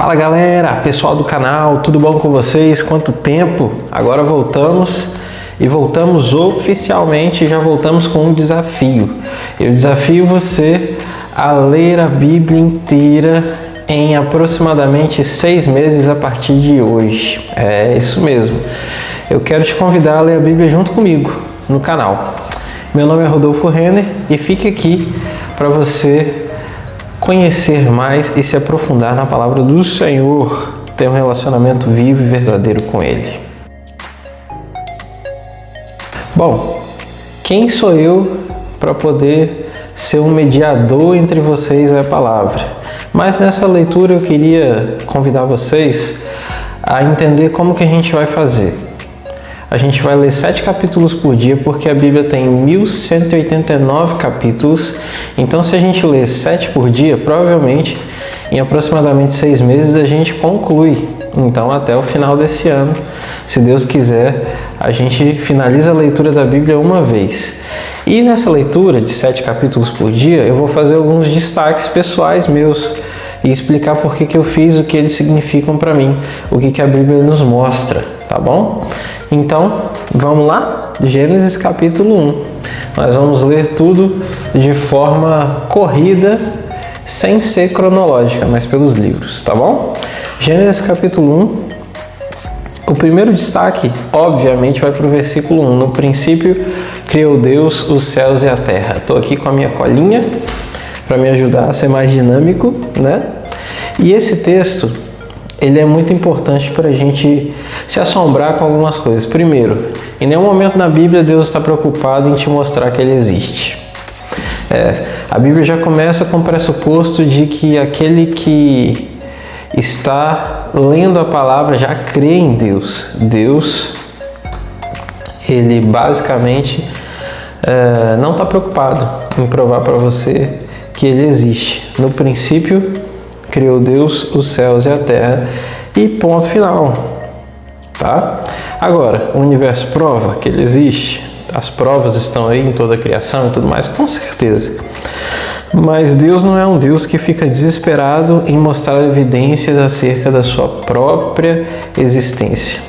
Fala galera, pessoal do canal, tudo bom com vocês? Quanto tempo? Agora voltamos e voltamos oficialmente, já voltamos com um desafio. Eu desafio você a ler a Bíblia inteira em aproximadamente 6 meses a partir de hoje. É isso mesmo. Eu quero te convidar a ler a Bíblia junto comigo no canal. Meu nome é Rodolfo Renner e fique aqui para você conhecer mais e se aprofundar na palavra do Senhor, ter um relacionamento vivo e verdadeiro com Ele. Bom, quem sou eu para poder ser um mediador entre vocês e a palavra? Mas nessa leitura eu queria convidar vocês a entender como que a gente vai fazer. A gente vai ler 7 capítulos por dia, porque a Bíblia tem 1189 capítulos. Então, se a gente ler 7 por dia, provavelmente em aproximadamente 6 meses a gente conclui. Então, até o final desse ano, se Deus quiser, a gente finaliza a leitura da Bíblia uma vez. E nessa leitura de 7 capítulos por dia, eu vou fazer alguns destaques pessoais meus e explicar por que eu fiz, o que eles significam para mim, o que a Bíblia nos mostra, tá bom? Então, vamos lá? Gênesis capítulo 1. Nós vamos ler tudo de forma corrida, sem ser cronológica, mas pelos livros, tá bom? Gênesis capítulo 1. O primeiro destaque, obviamente, vai para o versículo 1. No princípio, criou Deus os céus e a terra. Estou aqui com a minha colinha para me ajudar a ser mais dinâmico, né? E esse texto, ele é muito importante para a gente se assombrar com algumas coisas. Primeiro, em nenhum momento na Bíblia Deus está preocupado em te mostrar que Ele existe. A Bíblia já começa com o pressuposto de que aquele que está lendo a palavra já crê em Deus. Deus, Ele basicamente não está preocupado em provar para você que Ele existe. No princípio, criou Deus os céus e a terra e ponto final, tá? Agora, o universo prova que Ele existe, as provas estão aí em toda a criação e tudo mais, com certeza. Mas Deus não é um Deus que fica desesperado em mostrar evidências acerca da sua própria existência.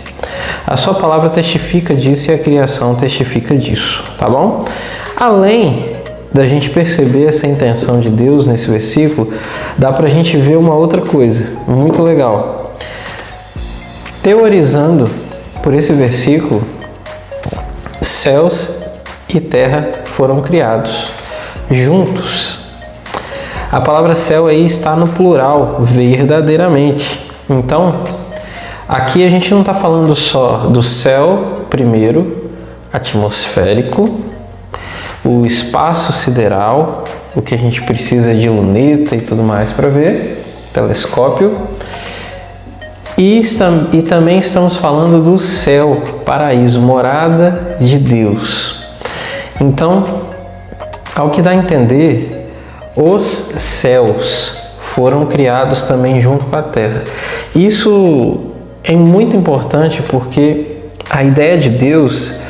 A sua palavra testifica disso e a criação testifica disso, tá bom? Além da gente perceber essa intenção de Deus nesse versículo, dá pra gente ver uma outra coisa muito legal. Teorizando por esse versículo, céus e terra foram criados juntos. A palavra céu aí está no plural, verdadeiramente. Então, aqui a gente não está falando só do céu, primeiro, atmosférico, o espaço sideral, o que a gente precisa de luneta e tudo mais para ver, telescópio. E também estamos falando do céu, paraíso, morada de Deus. Então, ao que dá a entender, os céus foram criados também junto com a terra. Isso é muito importante porque a ideia de Deus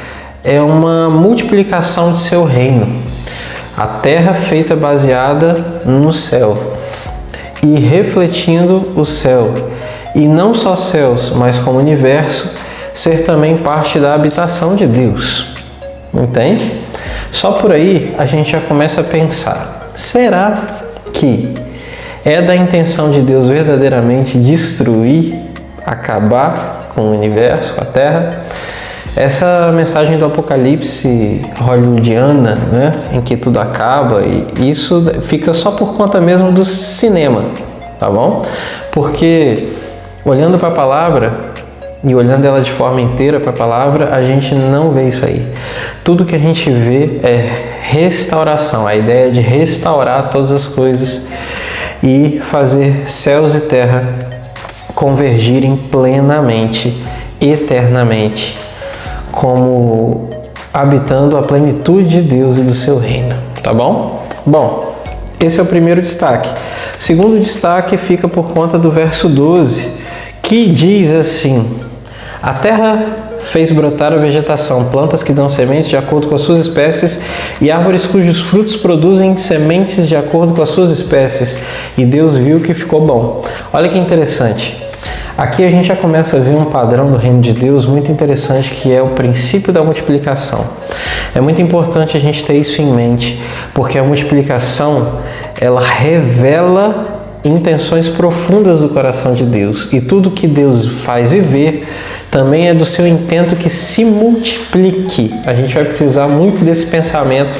é uma multiplicação de seu reino. A terra feita baseada no céu e refletindo o céu. E não só céus, mas como universo, ser também parte da habitação de Deus. Entende? Só por aí a gente já começa a pensar, será que é da intenção de Deus verdadeiramente destruir, acabar com o universo, com a terra? Essa mensagem do Apocalipse hollywoodiana, né, em que tudo acaba, e isso fica só por conta mesmo do cinema, tá bom? Porque olhando para a palavra e olhando ela de forma inteira para a palavra, a gente não vê isso aí. Tudo que a gente vê é restauração, a ideia de restaurar todas as coisas e fazer céus e terra convergirem plenamente, eternamente, como habitando a plenitude de Deus e do seu reino, tá bom? Bom, esse é o primeiro destaque. O segundo destaque fica por conta do verso 12, que diz assim: a terra fez brotar a vegetação, plantas que dão sementes de acordo com as suas espécies e árvores cujos frutos produzem sementes de acordo com as suas espécies. E Deus viu que ficou bom. Olha que interessante. Aqui a gente já começa a ver um padrão do reino de Deus muito interessante, que é o princípio da multiplicação. É muito importante a gente ter isso em mente, porque a multiplicação, ela revela intenções profundas do coração de Deus. E tudo que Deus faz viver também é do seu intento que se multiplique. A gente vai precisar muito desse pensamento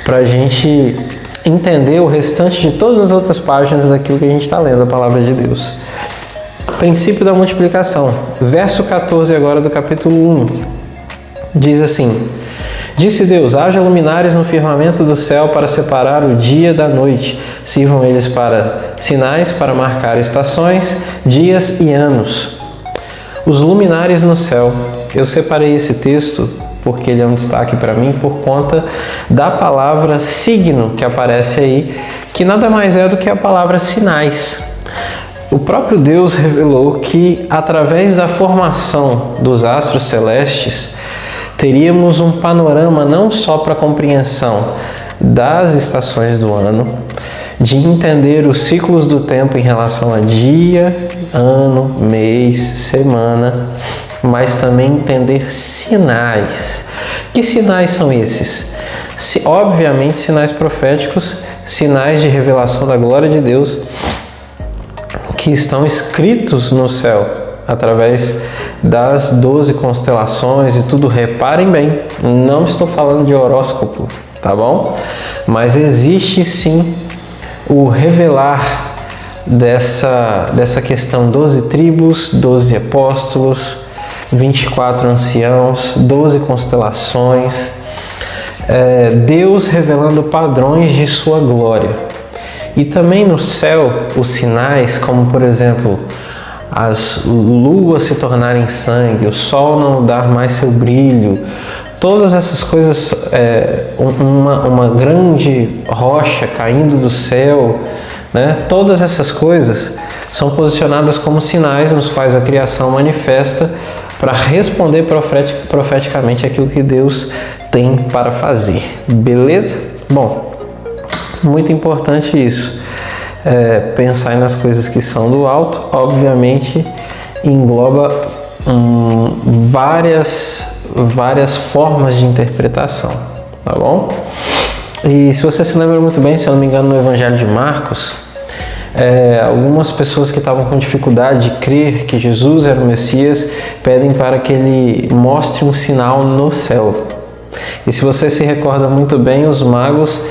para a gente entender o restante de todas as outras páginas daquilo que a gente está lendo, a palavra de Deus. Princípio da multiplicação. Verso 14 agora do capítulo 1. Diz assim: Disse Deus, haja luminares no firmamento do céu para separar o dia da noite. Sirvam eles para sinais, para marcar estações, dias e anos. Os luminares no céu. Eu separei esse texto porque ele é um destaque para mim por conta da palavra signo que aparece aí, que nada mais é do que a palavra sinais. O próprio Deus revelou que, através da formação dos astros celestes, teríamos um panorama não só para a compreensão das estações do ano, de entender os ciclos do tempo em relação a dia, ano, mês, semana, mas também entender sinais. Que sinais são esses? Obviamente, sinais proféticos, sinais de revelação da glória de Deus, que estão escritos no céu, através das 12 constelações e tudo. Reparem bem, não estou falando de horóscopo, tá bom? Mas existe sim o revelar dessa questão: 12 tribos, 12 apóstolos, 24 anciãos, 12 constelações, Deus revelando padrões de sua glória. E também no céu, os sinais, como por exemplo, as luas se tornarem sangue, o sol não dar mais seu brilho, todas essas coisas, uma grande rocha caindo do céu, né? Todas essas coisas são posicionadas como sinais nos quais a criação manifesta para responder profeticamente aquilo que Deus tem para fazer. Beleza? Bom, muito importante isso. Pensar nas coisas que são do alto, obviamente, engloba várias formas de interpretação, tá bom? E se você se lembra muito bem, se eu não me engano, no Evangelho de Marcos, algumas pessoas que estavam com dificuldade de crer que Jesus era o Messias pedem para que ele mostre um sinal no céu. E se você se recorda muito bem, os magos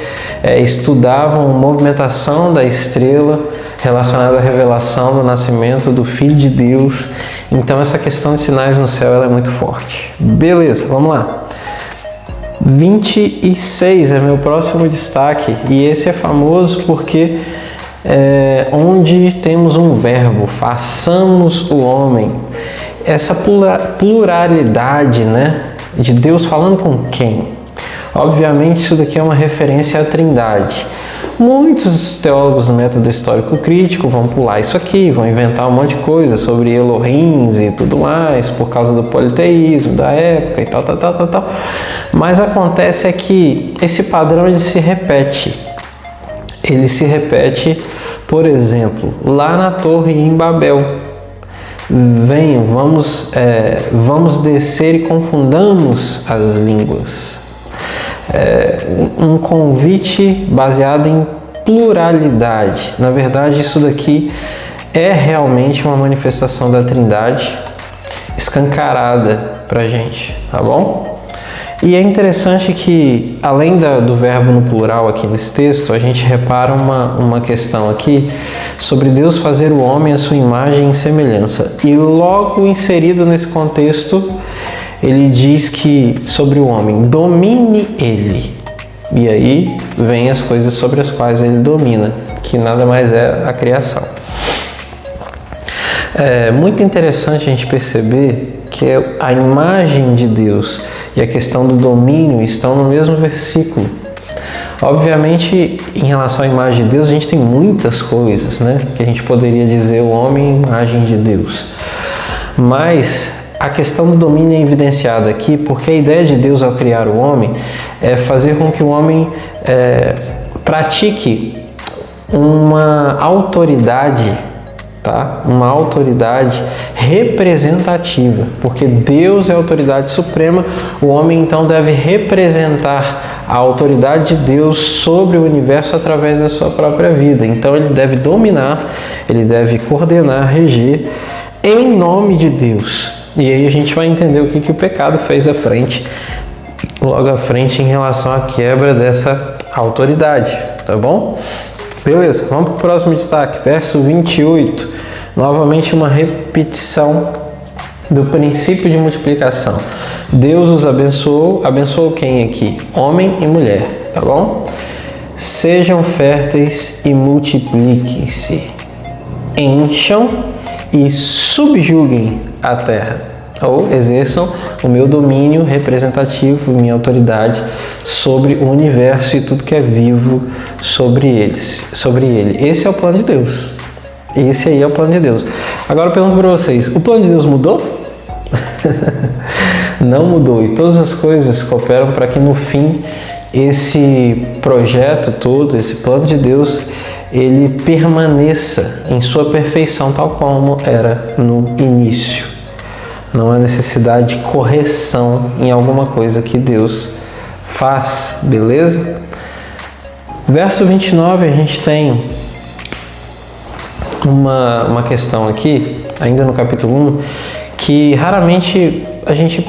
estudavam a movimentação da estrela relacionada à revelação do nascimento do Filho de Deus. Então essa questão de sinais no céu ela é muito forte. Beleza, vamos lá. 26 é meu próximo destaque, e esse é famoso porque onde temos um verbo, façamos o homem. Essa pluralidade, né, de Deus falando com quem? Obviamente isso daqui é uma referência à Trindade. Muitos teólogos no método histórico crítico vão pular isso aqui, vão inventar um monte de coisa sobre Elohims e tudo mais, por causa do politeísmo da época e tal. Mas acontece que esse padrão ele se repete. Ele se repete, por exemplo, lá na torre em Babel. Venham, vamos descer e confundamos as línguas. Um convite baseado em pluralidade. Na verdade, isso daqui é realmente uma manifestação da Trindade escancarada pra gente, tá bom? E é interessante que, além do verbo no plural aqui nesse texto, a gente repara uma questão aqui sobre Deus fazer o homem à sua imagem e semelhança. E logo inserido nesse contexto, ele diz que sobre o homem, domine ele. E aí vem as coisas sobre as quais ele domina, que nada mais é a criação. É muito interessante a gente perceber que a imagem de Deus e a questão do domínio estão no mesmo versículo. Obviamente, em relação à imagem de Deus, a gente tem muitas coisas, né? Que a gente poderia dizer o homem é imagem de Deus. Mas a questão do domínio é evidenciada aqui porque a ideia de Deus ao criar o homem é fazer com que o homem pratique uma autoridade, tá? Uma autoridade representativa, porque Deus é a autoridade suprema, o homem então deve representar a autoridade de Deus sobre o universo através da sua própria vida. Então ele deve dominar, ele deve coordenar, reger em nome de Deus. E aí a gente vai entender o que o pecado fez logo à frente em relação à quebra dessa autoridade, tá bom? Beleza, vamos para o próximo destaque, verso 28. Novamente uma repetição do princípio de multiplicação. Deus os abençoou quem aqui? Homem e mulher, tá bom? Sejam férteis e multipliquem-se, encham e subjuguem a terra, ou exerçam o meu domínio representativo, minha autoridade sobre o universo e tudo que é vivo sobre ele. Esse é o plano de Deus. Esse aí é o plano de Deus. Agora eu pergunto para vocês, o plano de Deus mudou? Não mudou, e todas as coisas cooperam para que no fim esse projeto todo, esse plano de Deus, ele permaneça em sua perfeição tal como era no início. Não há necessidade de correção em alguma coisa que Deus faz, beleza? Verso 29, a gente tem uma questão aqui, ainda no capítulo 1, que raramente a gente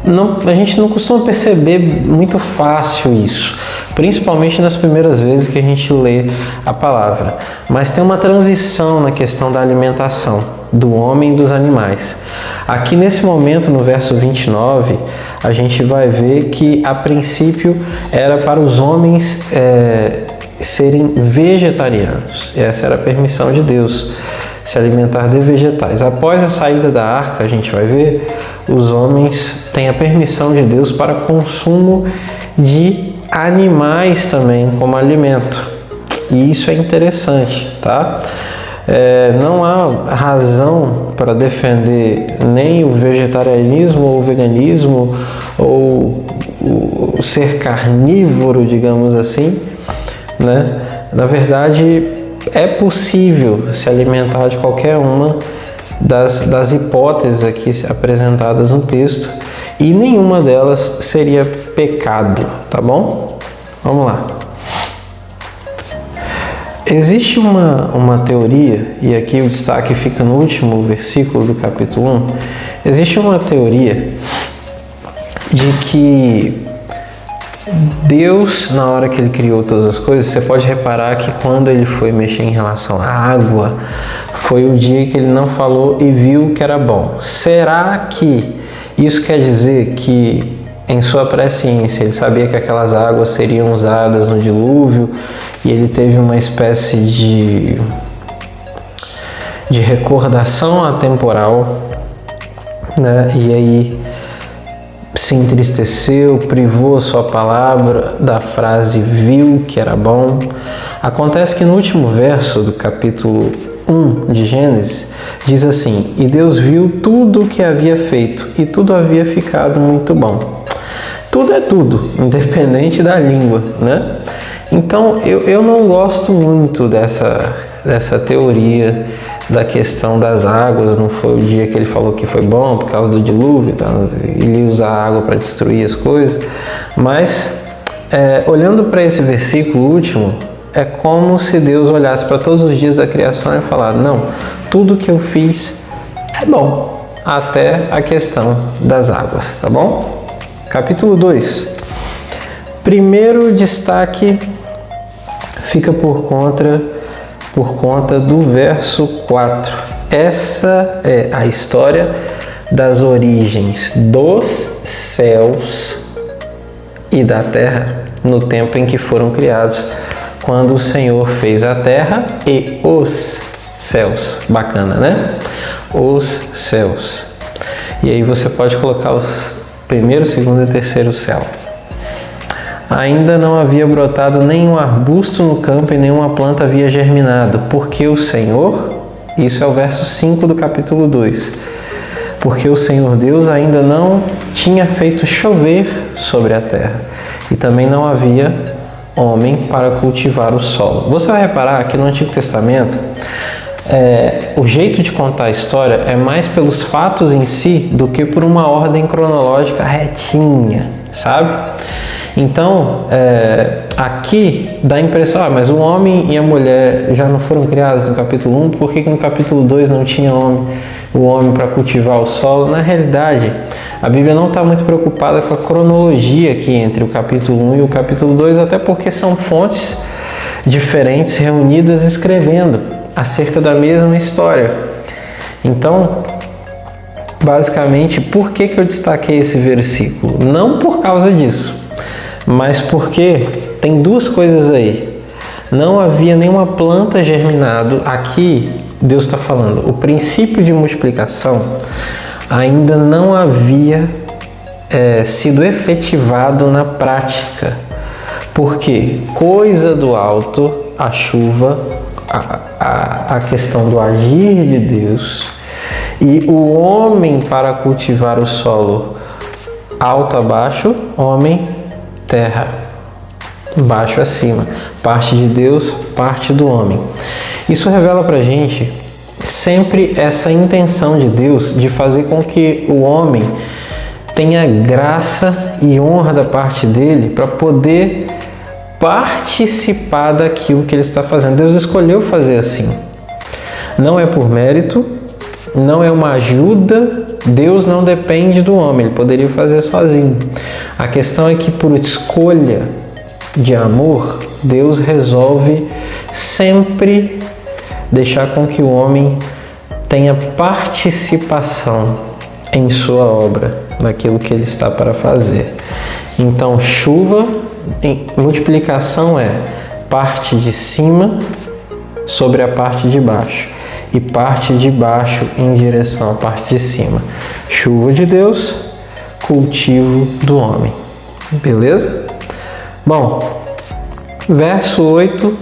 não costuma perceber muito fácil isso, principalmente nas primeiras vezes que a gente lê a palavra. Mas tem uma transição na questão da alimentação do homem e dos animais. Aqui nesse momento, no verso 29, a gente vai ver que a princípio era para os homens serem vegetarianos. Essa era a permissão de Deus, se alimentar de vegetais. Após a saída da arca, a gente vai ver, os homens têm a permissão de Deus para consumo de animais também como alimento. E isso é interessante, tá? Não há razão para defender nem o vegetarianismo ou o veganismo ou o ser carnívoro, digamos assim, né? Na verdade, é possível se alimentar de qualquer uma das hipóteses aqui apresentadas no texto e nenhuma delas seria pecado, tá bom? Vamos lá. Existe uma teoria, e aqui o destaque fica no último versículo do capítulo 1, existe uma teoria de que Deus, na hora que Ele criou todas as coisas, você pode reparar que quando Ele foi mexer em relação à água, foi o dia que Ele não falou e viu que era bom. Será que isso quer dizer que em sua presciência Ele sabia que aquelas águas seriam usadas no dilúvio e Ele teve uma espécie de recordação atemporal, né? E aí se entristeceu, privou a sua palavra da frase viu que era bom. Acontece que no último verso do capítulo 1 de Gênesis diz assim: e Deus viu tudo o que havia feito e tudo havia ficado muito bom. Tudo é tudo, independente da língua, né? Então eu não gosto muito dessa teoria da questão das águas. Não foi o dia que ele falou que foi bom por causa do dilúvio, tá? Ele ia usar a água para destruir as coisas. Mas olhando para esse versículo último, é como se Deus olhasse para todos os dias da criação e falasse: não, tudo que eu fiz é bom, até a questão das águas, tá bom? Capítulo 2. Primeiro destaque fica por conta do verso 4. Essa é a história das origens dos céus e da terra no tempo em que foram criados, quando o Senhor fez a terra e os céus. Bacana, né? Os céus. E aí você pode colocar os primeiro, segundo e terceiro céu. Ainda não havia brotado nenhum arbusto no campo e nenhuma planta havia germinado, porque o Senhor, isso é o verso 5 do capítulo 2, porque o Senhor Deus ainda não tinha feito chover sobre a terra e também não havia homem para cultivar o solo. Você vai reparar que no Antigo Testamento o jeito de contar a história é mais pelos fatos em si do que por uma ordem cronológica retinha, sabe? Então, aqui dá a impressão, mas o homem e a mulher já não foram criados no capítulo 1, por que no capítulo 2 não tinha o homem para cultivar o solo? Na realidade, a Bíblia não está muito preocupada com a cronologia aqui entre o capítulo 1 e o capítulo 2, até porque são fontes diferentes reunidas escrevendo acerca da mesma história. Então, basicamente, por que eu destaquei esse versículo? Não por causa disso, mas porque tem duas coisas aí. Não havia nenhuma planta germinado. Aqui, Deus está falando, o princípio de multiplicação ainda não havia sido efetivado na prática. Porque coisa do alto, a chuva, a questão do agir de Deus e o homem para cultivar o solo, alto abaixo, homem, terra, baixo acima, parte de Deus, parte do homem. Isso revela pra gente sempre essa intenção de Deus de fazer com que o homem tenha graça e honra da parte dele para poder participar daquilo que ele está fazendo. Deus escolheu fazer assim. Não é por mérito, não é uma ajuda. Deus não depende do homem, ele poderia fazer sozinho. A questão é que por escolha de amor, Deus resolve sempre deixar com que o homem tenha participação em sua obra, naquilo que ele está para fazer. Então, chuva, multiplicação é parte de cima sobre a parte de baixo e parte de baixo em direção à parte de cima. Chuva de Deus, cultivo do homem. Beleza? Bom, verso 8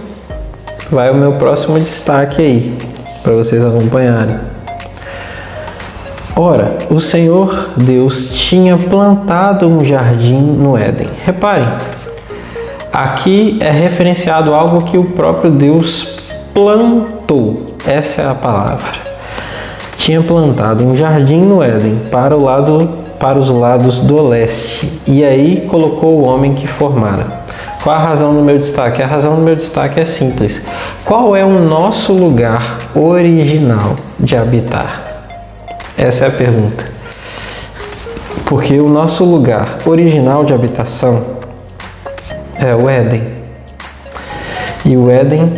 vai o meu próximo destaque aí, para vocês acompanharem. Ora, o Senhor Deus tinha plantado um jardim no Éden. Reparem, aqui é referenciado algo que o próprio Deus plantou. Essa é a palavra. Tinha plantado um jardim no Éden para os lados do leste. E aí colocou o homem que formara. Qual a razão do meu destaque? A razão do meu destaque é simples. Qual é o nosso lugar original de habitar? Essa é a pergunta. Porque o nosso lugar original de habitação é o Éden. E o Éden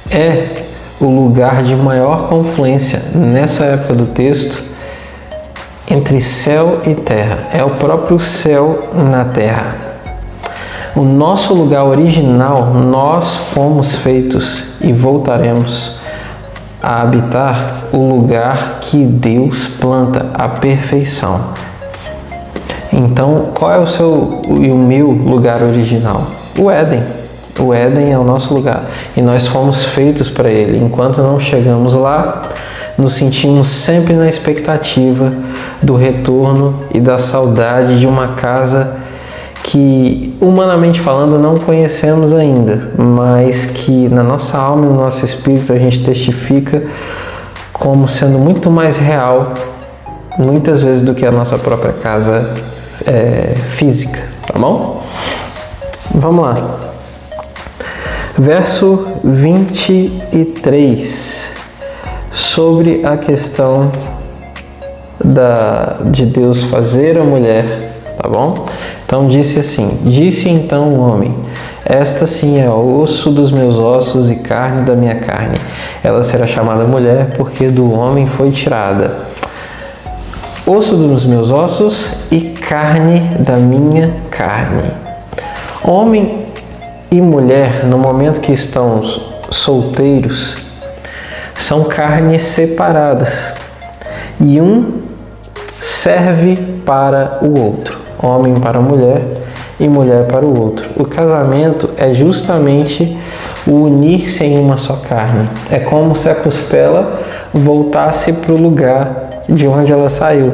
é o lugar de maior confluência nessa época do texto entre céu e terra. É o próprio céu na terra. O nosso lugar original, nós fomos feitos e voltaremos a habitar o lugar que Deus planta, a perfeição. Então, qual é o seu e o meu lugar original? O Éden. O Éden é o nosso lugar e nós fomos feitos para ele. Enquanto não chegamos lá, nos sentimos sempre na expectativa do retorno e da saudade de uma casa que, humanamente falando, não conhecemos ainda, mas que na nossa alma e no nosso espírito a gente testifica como sendo muito mais real, muitas vezes, do que a nossa própria casa física, tá bom? Vamos lá. Verso 23, sobre a questão de Deus fazer a mulher, tá bom? Então disse assim: disse então o homem: esta sim é osso dos meus ossos e carne da minha carne. Ela será chamada mulher, porque do homem foi tirada. Osso dos meus ossos e carne da minha carne. Homem e mulher, no momento que estão solteiros, são carnes separadas e um serve para o outro. Homem para a mulher e mulher para o outro. O casamento é justamente o unir-se em uma só carne. É como se a costela voltasse para o lugar de onde ela saiu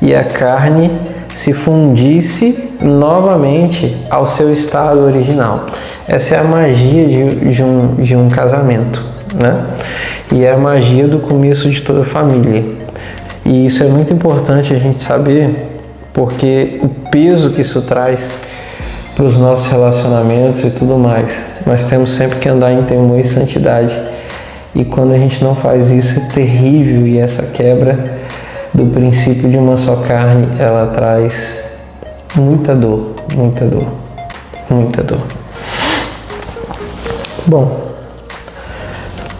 e a carne se fundisse novamente ao seu estado original. Essa é a magia de um casamento, né? E é a magia do começo de toda a família. E isso é muito importante a gente saber, porque o peso que isso traz para os nossos relacionamentos e tudo mais. Nós temos sempre que andar em temor e santidade. E quando a gente não faz isso, é terrível. E essa quebra do princípio de uma só carne, ela traz muita dor, muita dor, muita dor. Bom,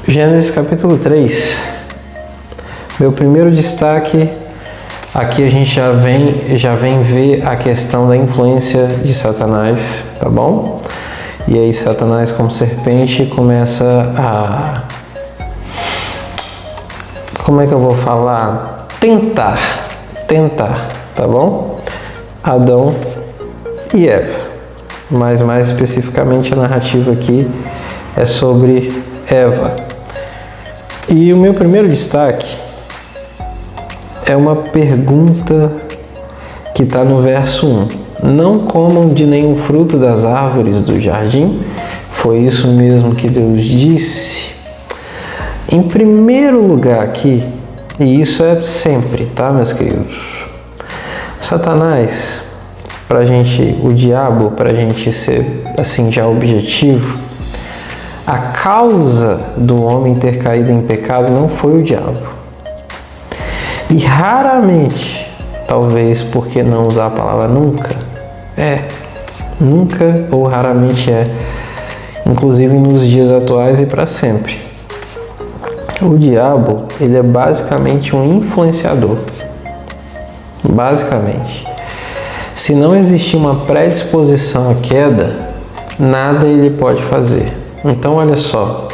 Gênesis capítulo 3. Meu primeiro destaque, aqui a gente já vem ver a questão da influência de Satanás, tá bom? E aí Satanás, como serpente, começa a... Como é que eu vou falar? Tentar, tá bom? Adão e Eva. Mas mais especificamente a narrativa aqui é sobre Eva. E o meu primeiro destaque é uma pergunta que está no verso 1. Não comam de nenhum fruto das árvores do jardim? Foi isso mesmo que Deus disse? Em primeiro lugar aqui, e isso é sempre, tá, meus queridos? Satanás, o diabo, para a gente ser assim já objetivo, a causa do homem ter caído em pecado não foi o diabo. E raramente, talvez porque não usar a palavra nunca, nunca ou raramente inclusive nos dias atuais e para sempre. O diabo, ele é basicamente um influenciador. Basicamente. Se não existir uma predisposição à queda, nada ele pode fazer. Então, olha só,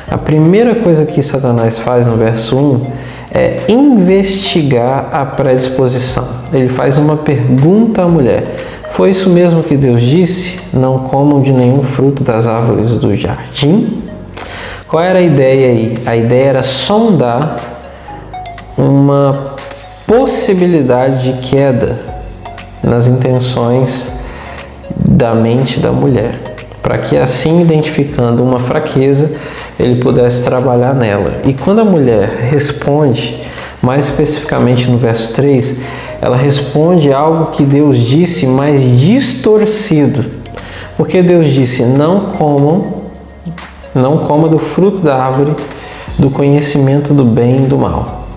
a primeira coisa que Satanás faz no verso 1 é investigar a predisposição. Ele faz uma pergunta à mulher. Foi isso mesmo que Deus disse? Não comam de nenhum fruto das árvores do jardim? Qual era a ideia aí? A ideia era sondar uma possibilidade de queda nas intenções da mente da mulher, para que assim, identificando uma fraqueza, ele pudesse trabalhar nela. E quando a mulher responde, mais especificamente no verso 3, ela responde algo que Deus disse, mas distorcido. Porque Deus disse, não coma do fruto da árvore do conhecimento do bem e do mal.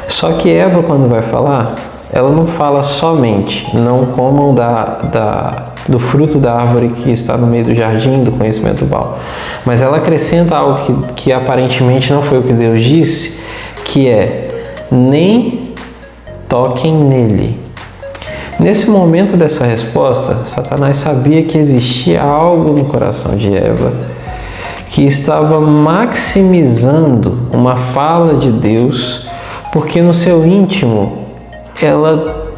Só que Eva, quando vai falar, ela não fala somente, não comam do fruto da árvore que está no meio do jardim do conhecimento do mal. Mas ela acrescenta algo que aparentemente não foi o que Deus disse, que é, nem toquem nele. Nesse momento dessa resposta, Satanás sabia que existia algo no coração de Eva que estava maximizando uma fala de Deus, porque no seu íntimo ela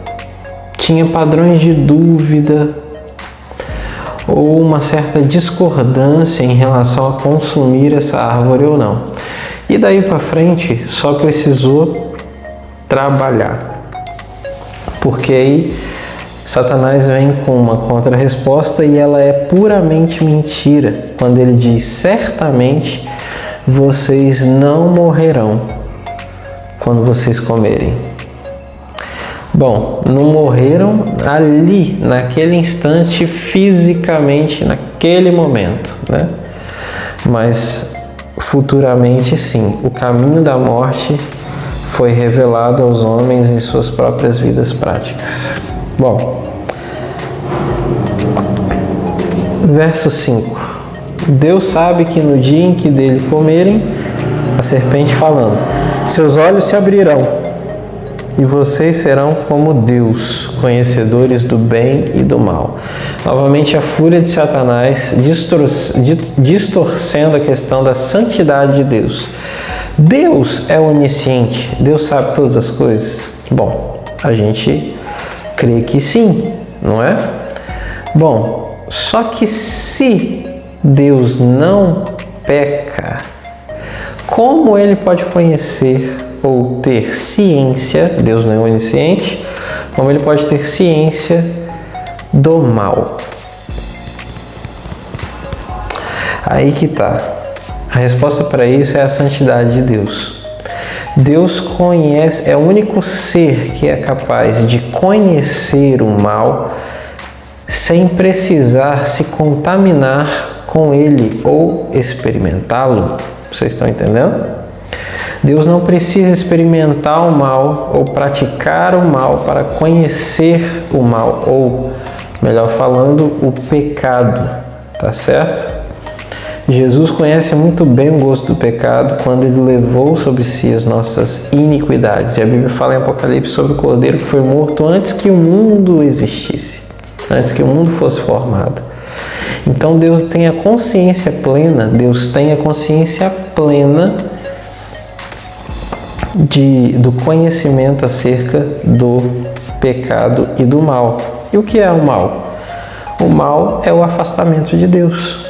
tinha padrões de dúvida ou uma certa discordância em relação a consumir essa árvore ou não. E daí para frente só precisou trabalhar, porque aí Satanás vem com uma contra-resposta e ela é puramente mentira, quando ele diz, certamente vocês não morrerão quando vocês comerem. Bom, não morreram ali, naquele instante, fisicamente, naquele momento, né? Mas futuramente sim, o caminho da morte foi revelado aos homens em suas próprias vidas práticas. Bom, verso 5. Deus sabe que no dia em que dele comerem, a serpente falando, seus olhos se abrirão e vocês serão como Deus, conhecedores do bem e do mal. Novamente a fúria de Satanás distorcendo a questão da santidade de Deus. Deus é onisciente, Deus sabe todas as coisas. Bom, a gente crê que sim, não é? Bom, só que se Deus não peca, como ele pode conhecer ou ter ciência, Deus não é onisciente, como ele pode ter ciência do mal? Aí que tá. A resposta para isso é a santidade de Deus. Deus conhece, é o único ser que é capaz de conhecer o mal sem precisar se contaminar com ele ou experimentá-lo. Vocês estão entendendo? Deus não precisa experimentar o mal ou praticar o mal para conhecer o mal, ou, melhor falando, o pecado. Tá certo? Jesus conhece muito bem o gosto do pecado quando ele levou sobre si as nossas iniquidades. E a Bíblia fala em Apocalipse sobre o Cordeiro que foi morto antes que o mundo existisse, antes que o mundo fosse formado. Então Deus tem a consciência plena, do conhecimento acerca do pecado e do mal. E o que é o mal? O mal é o afastamento de Deus.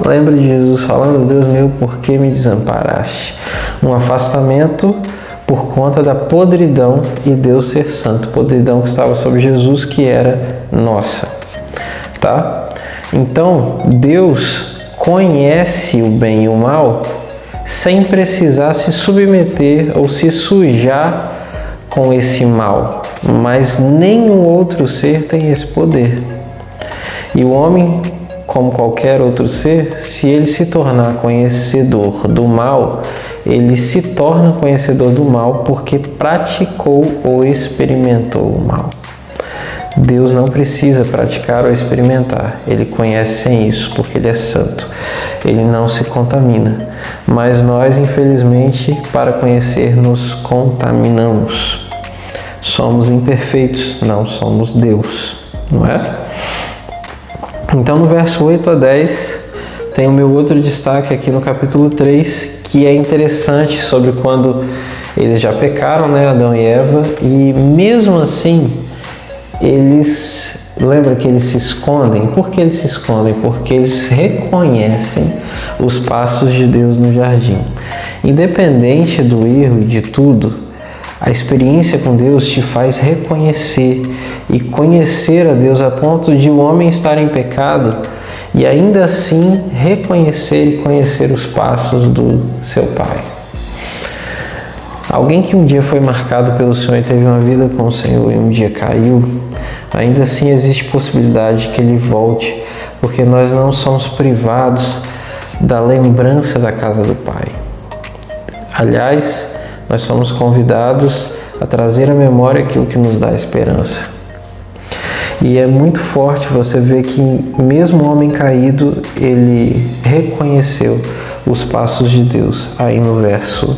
Lembra de Jesus falando: Deus meu, por que me desamparaste? Um afastamento por conta da podridão e Deus ser santo. Podridão que estava sobre Jesus, que era nossa. Tá? Então, Deus conhece o bem e o mal sem precisar se submeter ou se sujar com esse mal. Mas nenhum outro ser tem esse poder. E o homem, como qualquer outro ser, se ele se tornar conhecedor do mal, ele se torna conhecedor do mal porque praticou ou experimentou o mal. Deus não precisa praticar ou experimentar, ele conhece sem isso, porque ele é santo, ele não se contamina. Mas nós, infelizmente, para conhecer, nos contaminamos. Somos imperfeitos, não somos Deus, não é? Então, no verso 8 a 10, tem o meu outro destaque aqui no capítulo 3, que é interessante sobre quando eles já pecaram, né, Adão e Eva, e mesmo assim, lembra que eles se escondem? Por que eles se escondem? Porque eles reconhecem os passos de Deus no jardim. Independente do erro e de tudo, a experiência com Deus te faz reconhecer e conhecer a Deus a ponto de o homem estar em pecado e ainda assim reconhecer e conhecer os passos do seu Pai. Alguém que um dia foi marcado pelo Senhor e teve uma vida com o Senhor e um dia caiu, ainda assim existe possibilidade que ele volte, porque nós não somos privados da lembrança da casa do Pai. Aliás, nós somos convidados a trazer à memória aquilo que nos dá esperança. E é muito forte você ver que mesmo o homem caído, ele reconheceu os passos de Deus, aí no verso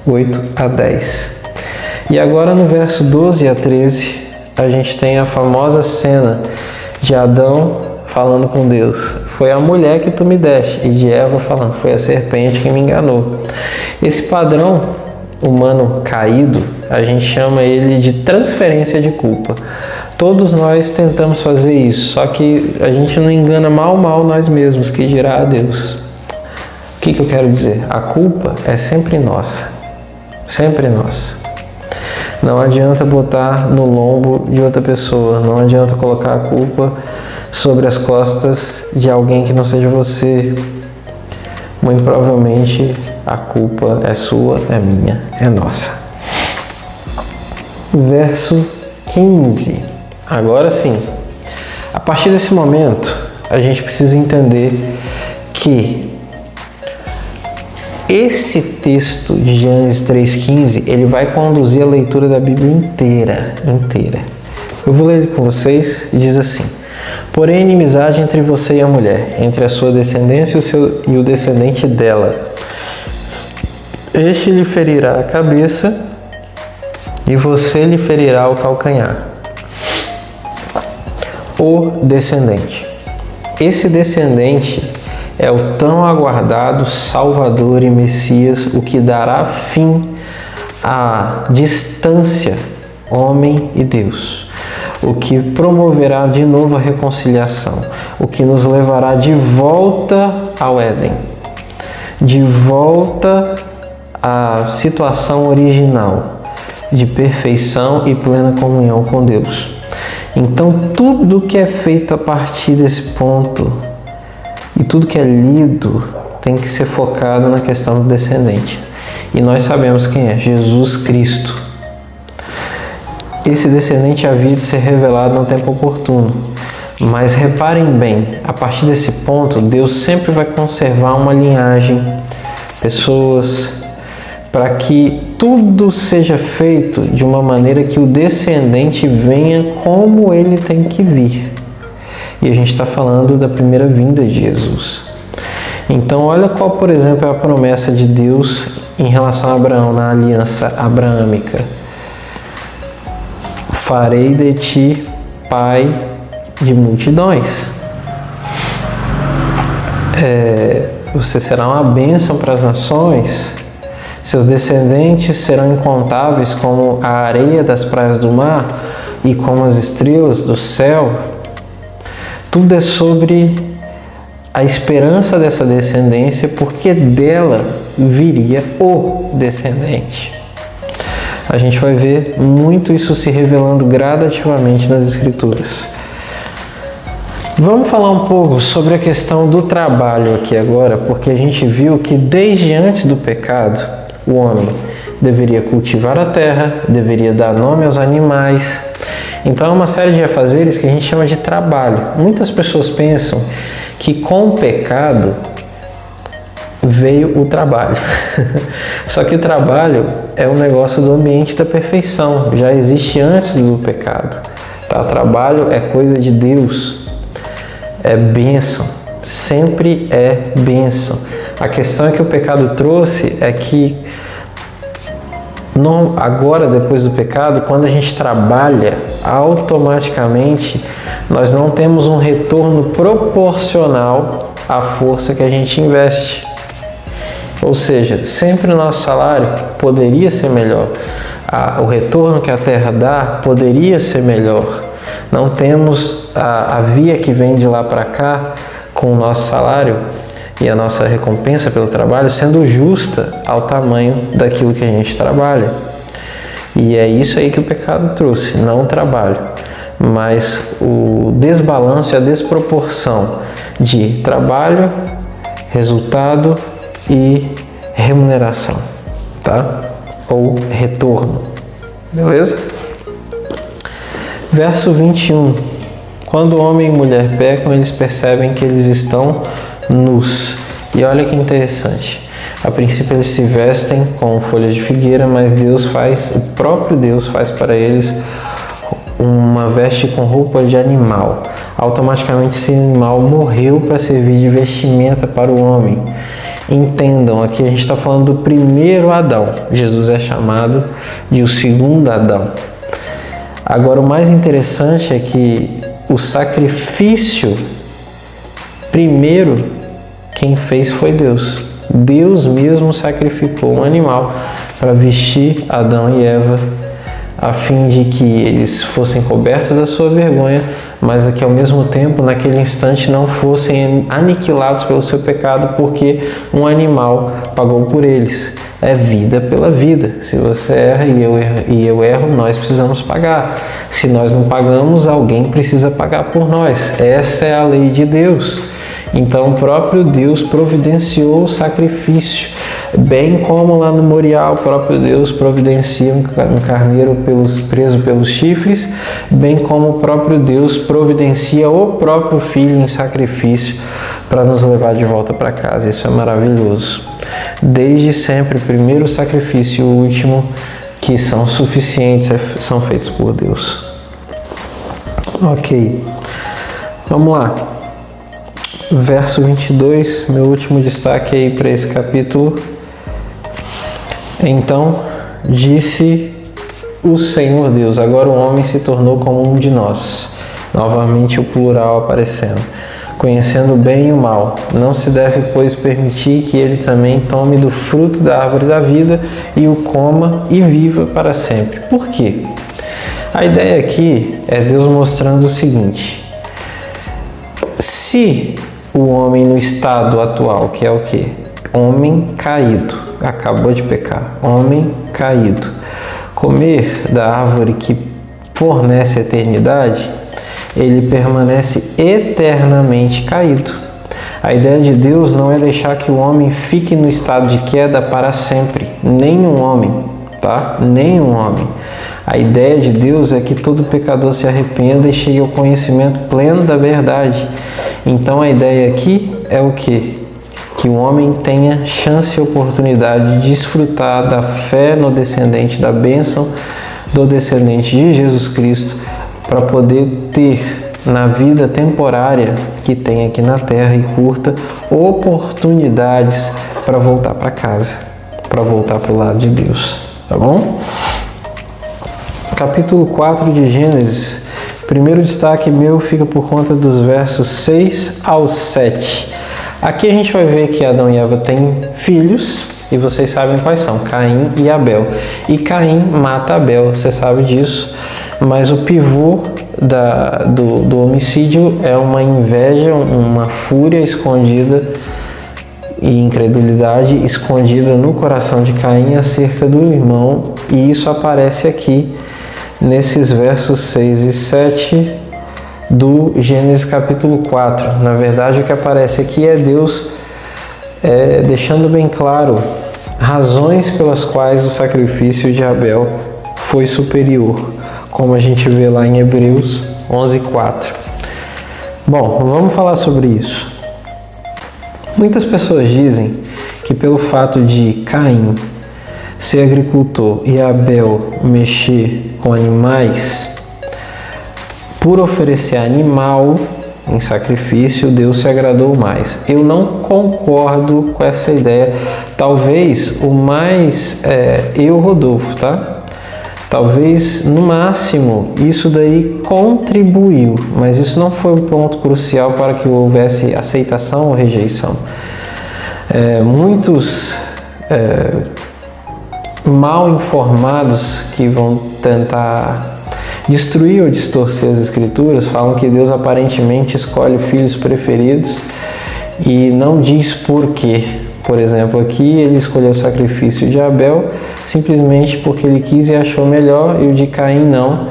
8 a 10. E agora no verso 12 a 13, a gente tem a famosa cena de Adão falando com Deus: foi a mulher que tu me deste, e de Eva falando: foi a serpente que me enganou. Esse padrão humano caído, a gente chama ele de transferência de culpa. Todos nós tentamos fazer isso, só que a gente não engana mal nós mesmos, que dirá a Deus. O que eu quero dizer? A culpa é sempre nossa, sempre nossa. Não adianta botar no lombo de outra pessoa, não adianta colocar a culpa sobre as costas de alguém que não seja você. Muito provavelmente a culpa é sua, é minha, é nossa. Verso 15. Agora sim, a partir desse momento, a gente precisa entender que esse texto de Gênesis 3,15, ele vai conduzir a leitura da Bíblia inteira. Eu vou ler ele com vocês e diz assim: porém, inimizade entre você e a mulher, entre a sua descendência e o descendente dela. Este lhe ferirá a cabeça e você lhe ferirá o calcanhar. O descendente. Esse descendente é o tão aguardado Salvador e Messias, o que dará fim à distância homem e Deus, o que promoverá de novo a reconciliação, o que nos levará de volta ao Éden, de volta a situação original de perfeição e plena comunhão com Deus. Então, tudo que é feito a partir desse ponto e tudo que é lido tem que ser focado na questão do descendente. E nós sabemos quem é: Jesus Cristo. Esse descendente havia de ser revelado no tempo oportuno. Mas reparem bem, a partir desse ponto, Deus sempre vai conservar uma linhagem, pessoas, para que tudo seja feito de uma maneira que o descendente venha como ele tem que vir. E a gente está falando da primeira vinda de Jesus. Então, olha qual, por exemplo, é a promessa de Deus em relação a Abraão, na aliança abraâmica. Farei de ti pai de multidões. Você será uma bênção para as nações. Seus descendentes serão incontáveis como a areia das praias do mar e como as estrelas do céu. Tudo é sobre a esperança dessa descendência, porque dela viria o descendente. A gente vai ver muito isso se revelando gradativamente nas Escrituras. Vamos falar um pouco sobre a questão do trabalho aqui agora, porque a gente viu que desde antes do pecado, o homem deveria cultivar a terra, deveria dar nome aos animais. Então é uma série de afazeres que a gente chama de trabalho. Muitas pessoas pensam que com o pecado veio o trabalho. Só que o trabalho é um negócio do ambiente da perfeição, já existe antes do pecado. Tá? O trabalho é coisa de Deus, é bênção, sempre é bênção. A questão é que o pecado trouxe é que agora, depois do pecado, quando a gente trabalha, automaticamente nós não temos um retorno proporcional à força que a gente investe. Ou seja, sempre o nosso salário poderia ser melhor. O retorno que a terra dá poderia ser melhor. Não temos a via que vem de lá para cá com o nosso salário e a nossa recompensa pelo trabalho sendo justa ao tamanho daquilo que a gente trabalha. E é isso aí que o pecado trouxe, não o trabalho, mas o desbalanço e a desproporção de trabalho, resultado e remuneração, tá? Ou retorno, beleza? Verso 21. Quando homem e mulher pecam, eles percebem que eles estão nus. E olha que interessante. A princípio eles se vestem com folhas de figueira, mas o próprio Deus faz para eles uma veste com roupa de animal. Automaticamente esse animal morreu para servir de vestimenta para o homem. Entendam, aqui a gente está falando do primeiro Adão. Jesus é chamado de o segundo Adão. Agora, o mais interessante é que o sacrifício, primeiro, quem fez foi Deus. Deus mesmo sacrificou um animal para vestir Adão e Eva, a fim de que eles fossem cobertos da sua vergonha, mas que ao mesmo tempo, naquele instante, não fossem aniquilados pelo seu pecado, porque um animal pagou por eles. É vida pela vida. Se você erra e eu erro, nós precisamos pagar. Se nós não pagamos, alguém precisa pagar por nós. Essa é a lei de Deus. Então, o próprio Deus providenciou o sacrifício, bem como lá no Moriá, o próprio Deus providencia um carneiro preso pelos chifres, bem como o próprio Deus providencia o próprio Filho em sacrifício para nos levar de volta para casa. Isso é maravilhoso. Desde sempre, o primeiro sacrifício e o último, que são suficientes, são feitos por Deus. Ok, vamos lá. Verso 22, meu último destaque aí para esse capítulo. Então, disse o Senhor Deus, agora o homem se tornou como um de nós. Novamente o plural aparecendo. Conhecendo o bem e o mal. Não se deve, pois, permitir que ele também tome do fruto da árvore da vida e o coma e viva para sempre. Por quê? A ideia aqui é Deus mostrando o seguinte. Se o homem no estado atual, que é o quê? Homem caído. acabou de pecar, homem caído. Comer da árvore que fornece eternidade, ele permanece eternamente caído. A ideia de Deus não é deixar que o homem fique no estado de queda para sempre. Nenhum homem, tá? Nenhum homem. A ideia de Deus é que todo pecador se arrependa e chegue ao conhecimento pleno da verdade. Então a ideia aqui é o quê? Que o homem tenha chance e oportunidade de desfrutar da fé no descendente, da bênção do descendente de Jesus Cristo, para poder ter na vida temporária que tem aqui na terra e curta, oportunidades para voltar para casa, para voltar para o lado de Deus, tá bom? Capítulo 4 de Gênesis, primeiro destaque meu fica por conta dos versos 6 ao 7. Aqui a gente vai ver que Adão e Eva têm filhos, e vocês sabem quais são, Caim e Abel. E Caim mata Abel, você sabe disso, mas o pivô do homicídio é uma inveja, uma fúria escondida e incredulidade escondida no coração de Caim acerca do irmão, e isso aparece aqui nesses versos 6 e 7 do Gênesis capítulo 4. Na verdade, o que aparece aqui é Deus deixando bem claro razões pelas quais o sacrifício de Abel foi superior, como a gente vê lá em Hebreus 11:4. Bom, vamos falar sobre isso. Muitas pessoas dizem que pelo fato de Caim ser agricultor e Abel mexer com animais, por oferecer animal em sacrifício, Deus se agradou mais. Eu não concordo com essa ideia. Talvez o mais... Rodolfo, tá? Talvez, no máximo, isso daí contribuiu, mas isso não foi o ponto crucial para que houvesse aceitação ou rejeição. Muitos mal informados que vão tentar destruir ou distorcer as escrituras falam que Deus aparentemente escolhe filhos preferidos e não diz por quê. Por exemplo, aqui ele escolheu o sacrifício de Abel simplesmente porque ele quis e achou melhor, e o de Caim não.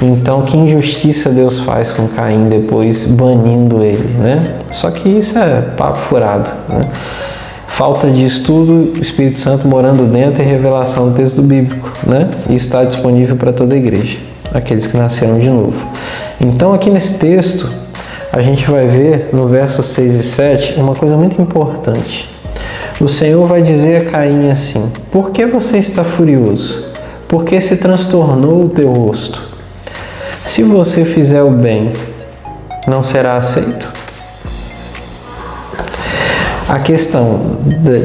Então, que injustiça Deus faz com Caim depois banindo ele, né? Só que isso é papo furado, né? Falta de estudo, o Espírito Santo morando dentro e revelação do texto bíblico, né? Isso está disponível para toda a igreja, aqueles que nasceram de novo. Então, aqui nesse texto, a gente vai ver no versos 6 e 7 uma coisa muito importante. O Senhor vai dizer a Caim assim: por que você está furioso? Por que se transtornou o teu rosto? Se você fizer o bem, não será aceito? A questão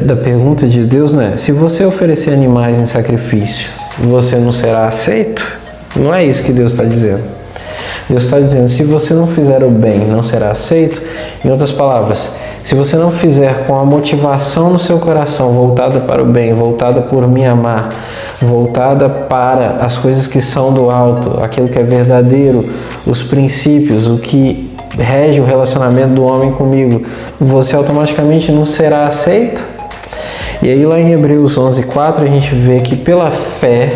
da pergunta de Deus não é: se você oferecer animais em sacrifício, você não será aceito? Não é isso que Deus está dizendo. Deus está dizendo: se você não fizer o bem, não será aceito. Em outras palavras, se você não fizer com a motivação no seu coração voltada para o bem, voltada por me amar, voltada para as coisas que são do alto, aquilo que é verdadeiro, os princípios, o que rege o relacionamento do homem comigo, você automaticamente não será aceito? E aí lá em Hebreus 11:4 a gente vê que pela fé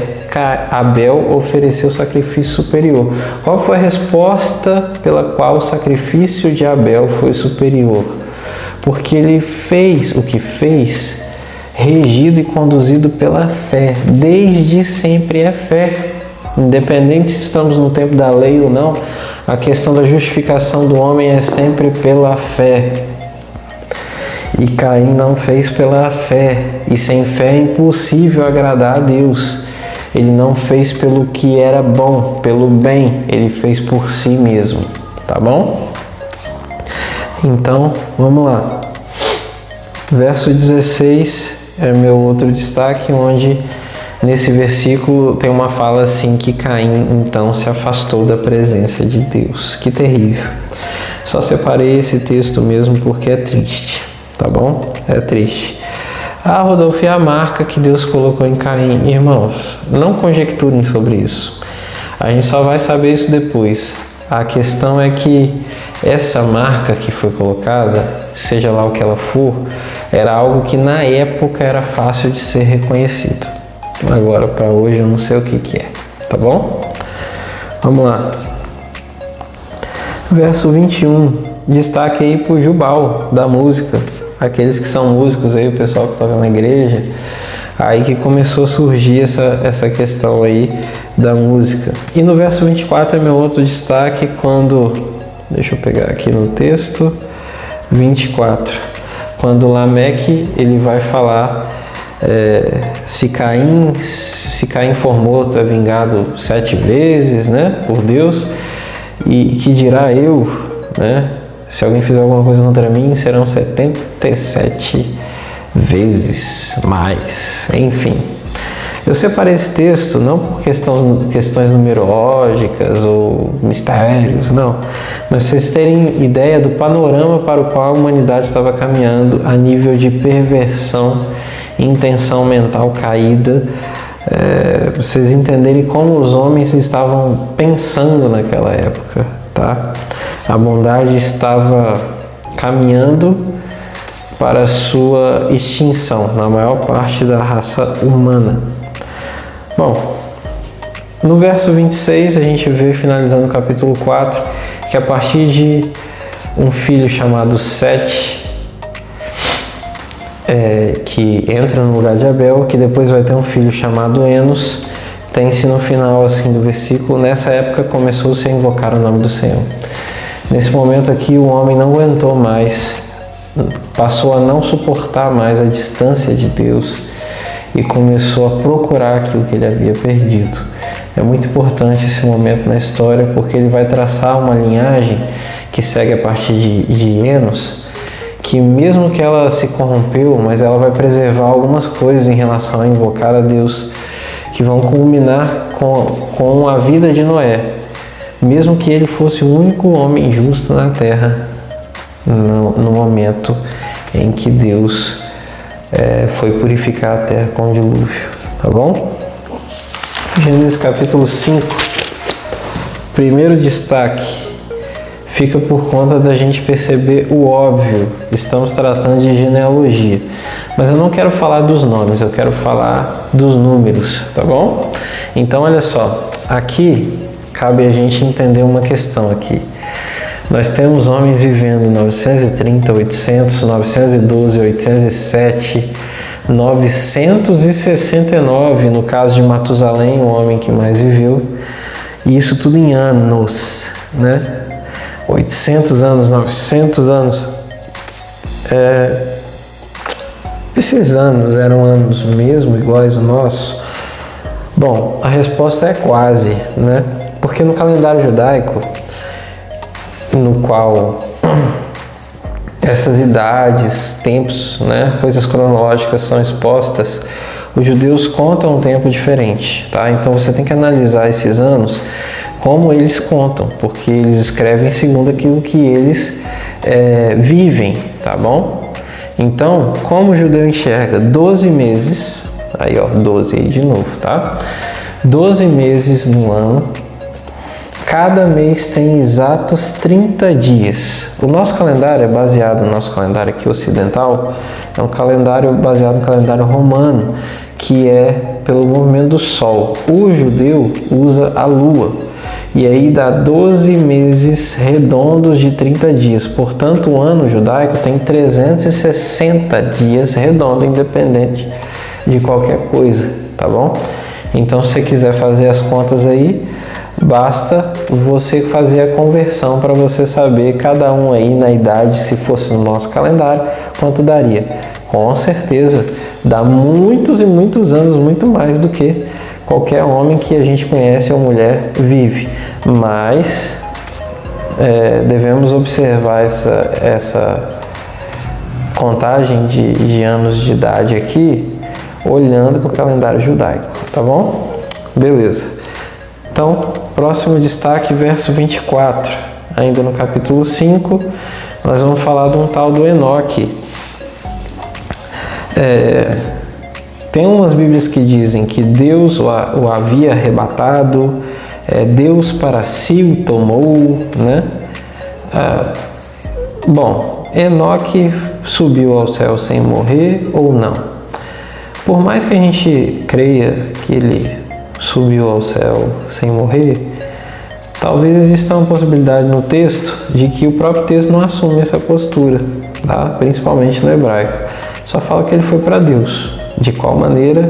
Abel ofereceu sacrifício superior. Qual foi a resposta pela qual o sacrifício de Abel foi superior? Porque ele fez o que fez, regido e conduzido pela fé. Desde sempre é fé. Independente se estamos no tempo da lei ou não, a questão da justificação do homem é sempre pela fé. E Caim não fez pela fé. E sem fé é impossível agradar a Deus. Ele não fez pelo que era bom, pelo bem. Ele fez por si mesmo. Tá bom? Então, vamos lá. Verso 16 é meu outro destaque, onde nesse versículo tem uma fala assim que Caim então se afastou da presença de Deus. Que terrível. Só separei esse texto mesmo porque é triste, tá bom? É triste. Ah, Rodolfo, e a marca que Deus colocou em Caim? Irmãos, não conjecturem sobre isso. A gente só vai saber isso depois. A questão é que essa marca que foi colocada, seja lá o que ela for, era algo que na época era fácil de ser reconhecido. Agora, para hoje, eu não sei o que é, tá bom? Vamos lá. Verso 21, destaque aí pro Jubal da música. Aqueles que são músicos aí, o pessoal que toca na igreja, aí que começou a surgir essa questão aí da música. E no verso 24 é meu outro destaque quando, deixa eu pegar aqui no texto, 24, quando Lameque ele vai falar se Caim for morto é vingado 7 vezes, né, por Deus, e que dirá eu, né? Se alguém fizer alguma coisa contra mim, serão 77 vezes mais. Enfim, eu separei esse texto não por questões numerológicas ou mistérios, não. Mas vocês terem ideia do panorama para o qual a humanidade estava caminhando a nível de perversão, intenção mental caída, vocês entenderem como os homens estavam pensando naquela época, tá? A bondade estava caminhando para a sua extinção na maior parte da raça humana. Bom, no verso 26 a gente vê, finalizando o capítulo 4, que a partir de um filho chamado Sete, que entra no lugar de Abel, que depois vai ter um filho chamado Enos, tem-se no final assim do versículo, nessa época começou-se a invocar o nome do Senhor. Nesse momento aqui o homem não aguentou mais, passou a não suportar mais a distância de Deus e começou a procurar aquilo que ele havia perdido. É muito importante esse momento na história porque ele vai traçar uma linhagem que segue a partir de Enos, que mesmo que ela se corrompeu, mas ela vai preservar algumas coisas em relação a invocar a Deus, que vão culminar com a vida de Noé, mesmo que ele fosse o único homem justo na terra, no momento em que Deus foi purificar a terra com o dilúvio, tá bom? Gênesis capítulo 5, primeiro destaque, fica por conta da gente perceber o óbvio. Estamos tratando de genealogia, mas eu não quero falar dos nomes, eu quero falar dos números, tá bom? Então, olha só, aqui cabe a gente entender uma questão aqui. Nós temos homens vivendo 930, 800, 912, 807, 969, no caso de Matusalém, o homem que mais viveu, e isso tudo em anos, né? 800 anos, 900 anos. Esses anos eram anos mesmo iguais ao nosso? Bom, a resposta é quase, né? Porque no calendário judaico, no qual essas idades, tempos, né, coisas cronológicas são expostas, os judeus contam um tempo diferente, tá? Então você tem que analisar esses anos como eles contam, porque eles escrevem segundo aquilo que eles vivem, tá bom? Então, como o judeu enxerga 12 meses, aí ó, 12 aí de novo, tá? 12 meses no ano, cada mês tem exatos 30 dias. O nosso calendário é baseado, no nosso calendário aqui ocidental, é um calendário baseado no calendário romano, que é pelo movimento do Sol. O judeu usa a Lua. E aí dá 12 meses redondos de 30 dias. Portanto, o ano judaico tem 360 dias redondos, independente de qualquer coisa, tá bom? Então, se você quiser fazer as contas aí, basta você fazer a conversão para você saber cada um aí na idade, se fosse no nosso calendário, quanto daria. Com certeza, dá muitos e muitos anos, muito mais do que qualquer homem que a gente conhece ou mulher vive, mas devemos observar essa contagem de anos de idade aqui, olhando para o calendário judaico, tá bom? Beleza. Então, próximo destaque, verso 24, ainda no capítulo 5, nós vamos falar de um tal do Enoque. Tem umas bíblias que dizem que Deus o havia arrebatado, Deus para si o tomou, né? Bom, Enoque subiu ao céu sem morrer ou não? Por mais que a gente creia que ele subiu ao céu sem morrer, talvez exista uma possibilidade no texto de que o próprio texto não assume essa postura, tá? Principalmente no hebraico. Só fala que ele foi para Deus. De qual maneira,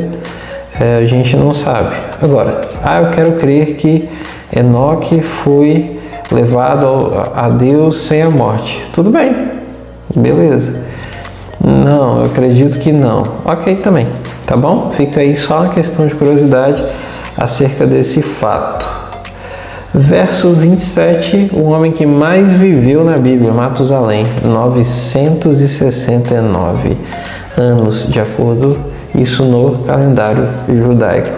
a gente não sabe. Agora, eu quero crer que Enoque foi levado a Deus sem a morte. Tudo bem, beleza. Não, eu acredito que não. Ok também, tá bom? Fica aí só uma questão de curiosidade acerca desse fato. Verso 27, o homem que mais viveu na Bíblia, Matusalém, 969 anos, de acordo isso no calendário judaico.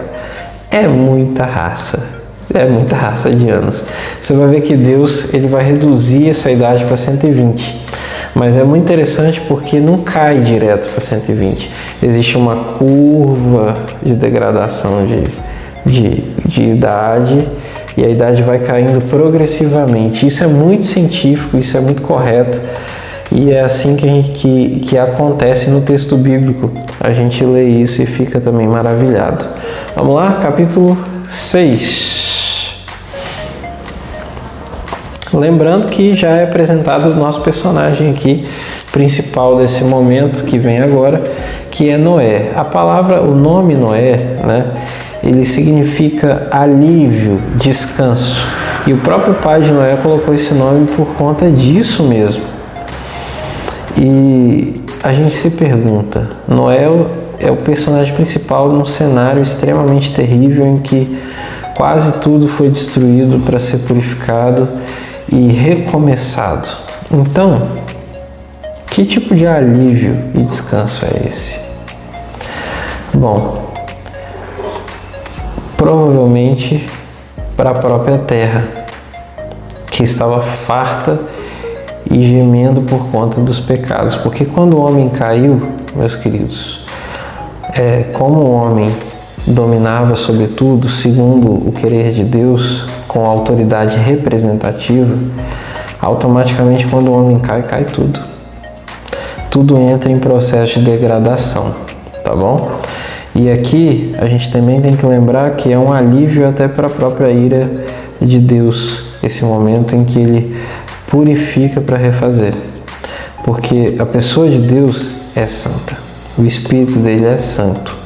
É muita raça de anos. Você vai ver que Deus ele vai reduzir essa idade para 120. Mas é muito interessante porque não cai direto para 120. Existe uma curva de degradação de idade e a idade vai caindo progressivamente. Isso é muito científico, isso é muito correto e é assim que acontece no texto bíblico. A gente lê isso e fica também maravilhado. Vamos lá, capítulo 6. Lembrando que já é apresentado o nosso personagem aqui, principal desse momento que vem agora, que é Noé. O nome Noé, né, ele significa alívio, descanso. E o próprio pai de Noé colocou esse nome por conta disso mesmo. E a gente se pergunta, Noé é o personagem principal num cenário extremamente terrível em que quase tudo foi destruído para ser purificado e recomeçado. Então, que tipo de alívio e descanso é esse? Bom, provavelmente para a própria terra, que estava farta e gemendo por conta dos pecados. Porque quando o homem caiu, meus queridos, como o homem dominava sobre tudo, segundo o querer de Deus, com autoridade representativa, automaticamente quando o homem cai, cai tudo. Tudo entra em processo de degradação, tá bom? E aqui a gente também tem que lembrar que é um alívio até para a própria ira de Deus, esse momento em que Ele purifica para refazer. Porque a pessoa de Deus é santa, o Espírito dele é santo.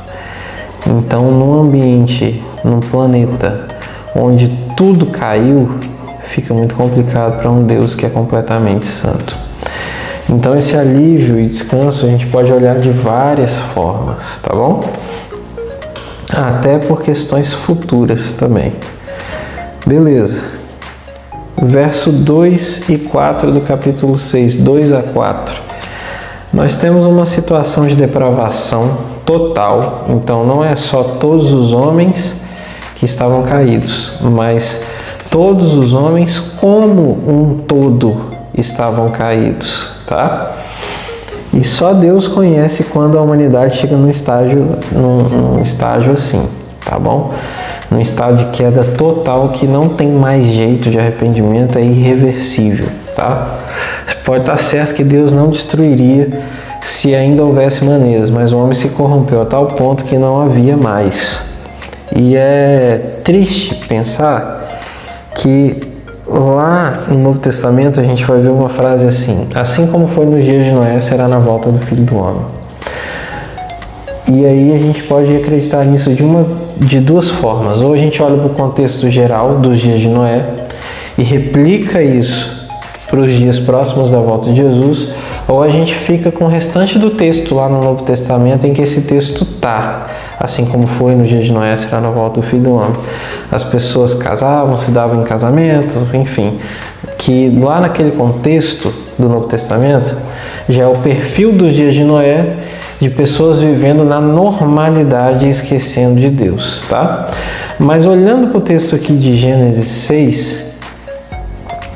Então, num ambiente, num planeta onde tudo caiu, fica muito complicado para um Deus que é completamente santo. Então, esse alívio e descanso a gente pode olhar de várias formas, tá bom? Até por questões futuras também. Beleza. Verso 2 e 4 do capítulo 6, 2 a 4. Nós temos uma situação de depravação total. Então, não é só todos os homens que estavam caídos, mas todos os homens como um todo estavam caídos, tá? E só Deus conhece quando a humanidade chega num estágio assim, tá bom? Num estado de queda total que não tem mais jeito de arrependimento, é irreversível, tá? Pode estar certo que Deus não destruiria se ainda houvesse maneiras, mas o homem se corrompeu a tal ponto que não havia mais. E é triste pensar que lá no Novo Testamento a gente vai ver uma frase assim como foi nos dias de Noé, será na volta do Filho do Homem. E aí a gente pode acreditar nisso de duas formas. Ou a gente olha para o contexto geral dos dias de Noé e replica isso para os dias próximos da volta de Jesus, ou a gente fica com o restante do texto lá no Novo Testamento em que esse texto está. Assim como foi no dia de Noé, será na volta do Filho do Homem. As pessoas casavam, se davam em casamento, enfim. Que lá naquele contexto do Novo Testamento, já é o perfil dos dias de Noé, de pessoas vivendo na normalidade e esquecendo de Deus, tá? Mas olhando para o texto aqui de Gênesis 6,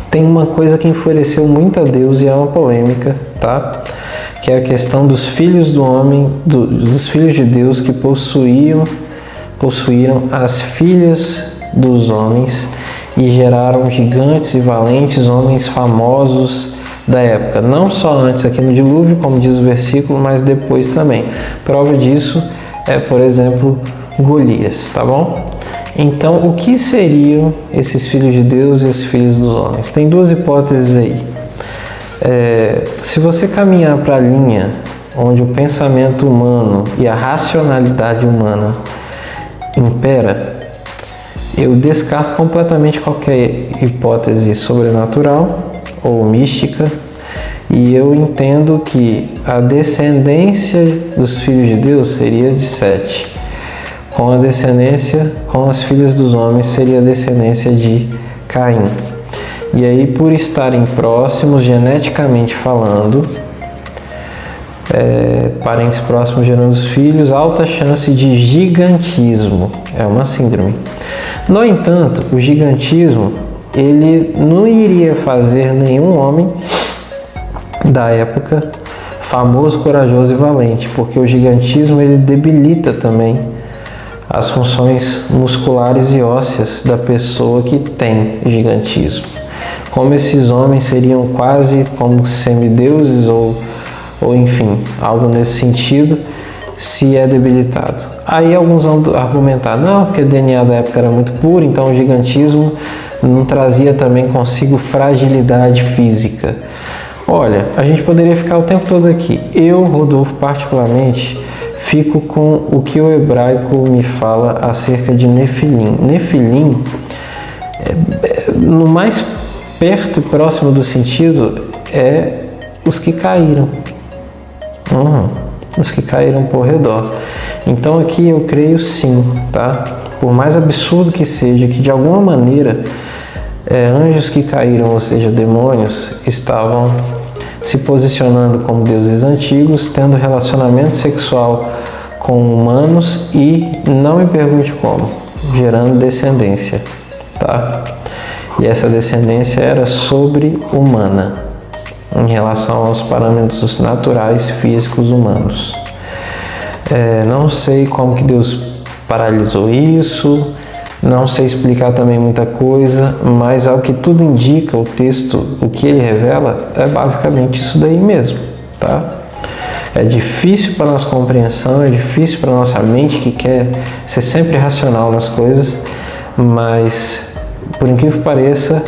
tem uma coisa que enfureceu muito a Deus e é uma polêmica, tá? Que é a questão dos filhos do homem, dos filhos de Deus que possuíram as filhas dos homens e geraram gigantes e valentes, homens famosos da época, não só antes aqui no dilúvio, como diz o versículo, mas depois também. Prova disso é, por exemplo, Golias, tá bom? Então, o que seriam esses filhos de Deus e esses filhos dos homens? Tem duas hipóteses aí. Se você caminhar para a linha onde o pensamento humano e a racionalidade humana impera, eu descarto completamente qualquer hipótese sobrenatural ou mística, e eu entendo que a descendência dos filhos de Deus seria de Sete, com a descendência com as filhas dos homens seria a descendência de Caim. E aí, por estarem próximos geneticamente falando, parentes próximos gerando os filhos, alta chance de gigantismo, é uma síndrome. No entanto, o gigantismo, ele não iria fazer nenhum homem da época famoso, corajoso e valente, porque o gigantismo ele debilita também as funções musculares e ósseas da pessoa que tem gigantismo. Como esses homens seriam quase como semideuses ou enfim, algo nesse sentido, se é debilitado. Aí alguns vão argumentar, não, porque o DNA da época era muito puro, então o gigantismo não trazia também consigo fragilidade física. Olha, a gente poderia ficar o tempo todo aqui. Eu, Rodolfo, particularmente, fico com o que o hebraico me fala acerca de Nefilim. Nefilim, no mais perto e próximo do sentido, é os que caíram. Os que caíram por redor. Então aqui eu creio sim, tá? Por mais absurdo que seja, que de alguma maneira anjos que caíram, ou seja, demônios, estavam se posicionando como deuses antigos, tendo relacionamento sexual com humanos e, não me pergunte como, gerando descendência, tá? E essa descendência era sobre-humana em relação aos parâmetros naturais físicos humanos. Não sei como que Deus paralisou isso, não sei explicar também muita coisa, mas ao que tudo indica, o texto, o que ele revela, é basicamente isso daí mesmo, tá? É difícil para nossa compreensão, é difícil para nossa mente que quer ser sempre racional nas coisas, mas, por incrível que pareça,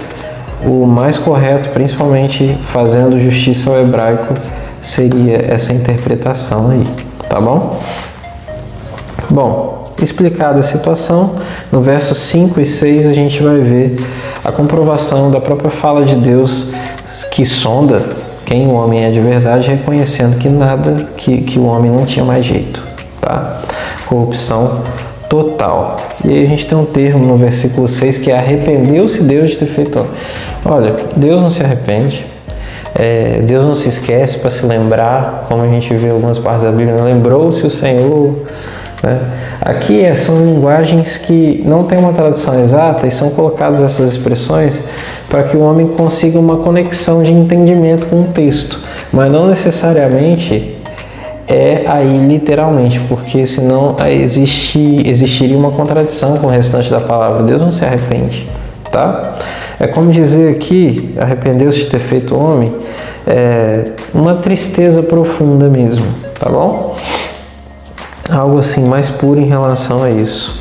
o mais correto, principalmente fazendo justiça ao hebraico, seria essa interpretação aí, tá bom? Bom, explicada a situação, no versos 5 e 6 a gente vai ver a comprovação da própria fala de Deus que sonda quem o homem é de verdade, reconhecendo que o homem não tinha mais jeito, tá? Corrupção total. E aí a gente tem um termo no versículo 6 que é arrependeu-se Deus de ter feito. Olha, Deus não se arrepende, Deus não se esquece para se lembrar, como a gente vê em algumas partes da Bíblia, lembrou-se o Senhor, né? Aqui são linguagens que não tem uma tradução exata e são colocadas essas expressões para que o homem consiga uma conexão de entendimento com o texto, mas não necessariamente aí literalmente, porque senão existiria uma contradição com o restante da palavra. Deus não se arrepende, tá? É como dizer aqui, arrependeu-se de ter feito homem, uma tristeza profunda mesmo, tá bom? Algo assim mais puro em relação a isso.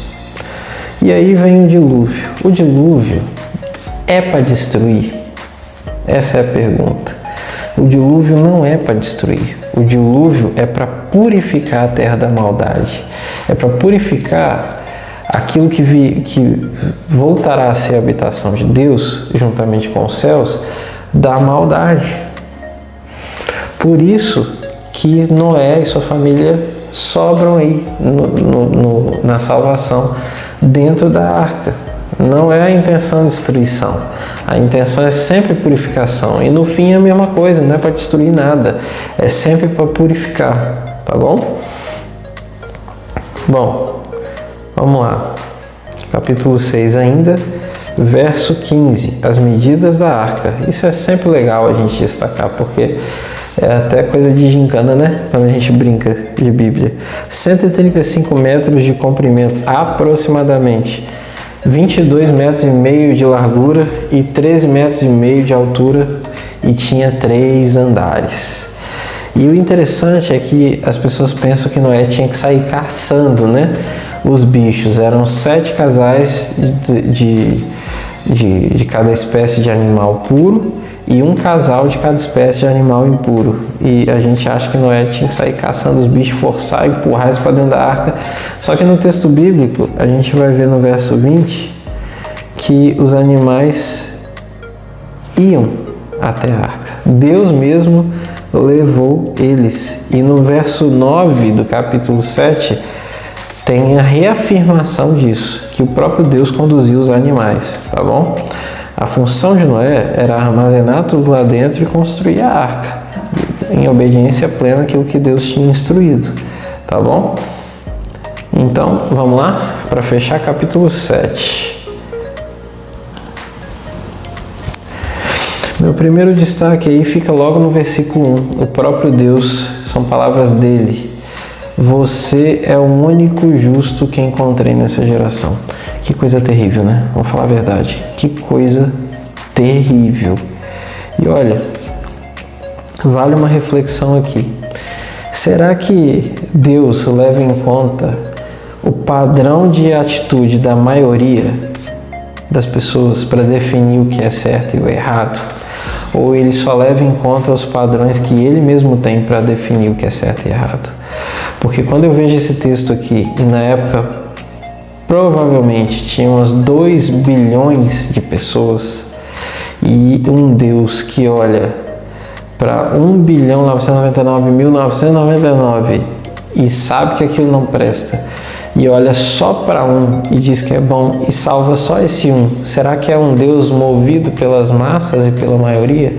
E aí vem o dilúvio. O dilúvio é para destruir? Essa é a pergunta. O dilúvio não é para destruir. O dilúvio é para purificar a terra da maldade. É para purificar aquilo que voltará a ser a habitação de Deus, juntamente com os céus, da maldade. Por isso que Noé e sua família sobram aí na salvação dentro da arca. Não é a intenção de destruição. A intenção é sempre purificação. E no fim é a mesma coisa, não é para destruir nada. É sempre para purificar, tá bom? Bom, vamos lá. Capítulo 6 ainda, verso 15. As medidas da arca. Isso é sempre legal a gente destacar, porque é até coisa de gincana, né? Quando a gente brinca de Bíblia. 135 metros de comprimento, aproximadamente. 22 metros e meio de largura e 13 metros e meio de altura. e tinha 3 andares. E o interessante é que as pessoas pensam que Noé tinha que sair caçando, né, os bichos. Eram 7 casais de cada espécie de animal puro e um casal de cada espécie de animal impuro. E a gente acha que Noé tinha que sair caçando os bichos, forçar e empurrar eles para dentro da arca. Só que no texto bíblico, a gente vai ver no verso 20 que os animais iam até a arca. Deus mesmo levou eles. E no verso 9 do capítulo 7 tem a reafirmação disso, que o próprio Deus conduziu os animais, tá bom? A função de Noé era armazenar tudo lá dentro e construir a arca, em obediência plena àquilo que Deus tinha instruído, tá bom? Então, vamos lá para fechar capítulo 7. Meu primeiro destaque aí fica logo no versículo 1. O próprio Deus, são palavras dele. Você é o único justo que encontrei nessa geração. Que coisa terrível, né? Vamos falar a verdade. Que coisa terrível. E olha, vale uma reflexão aqui. Será que Deus leva em conta o padrão de atitude da maioria das pessoas para definir o que é certo e o errado? Ou ele só leva em conta os padrões que ele mesmo tem para definir o que é certo e errado? Porque quando eu vejo esse texto aqui, e na época provavelmente tinha umas 2 bilhões de pessoas, e um Deus que olha para 1.999.999 e sabe que aquilo não presta, e olha só para um e diz que é bom e salva só esse um. Será que é um Deus movido pelas massas e pela maioria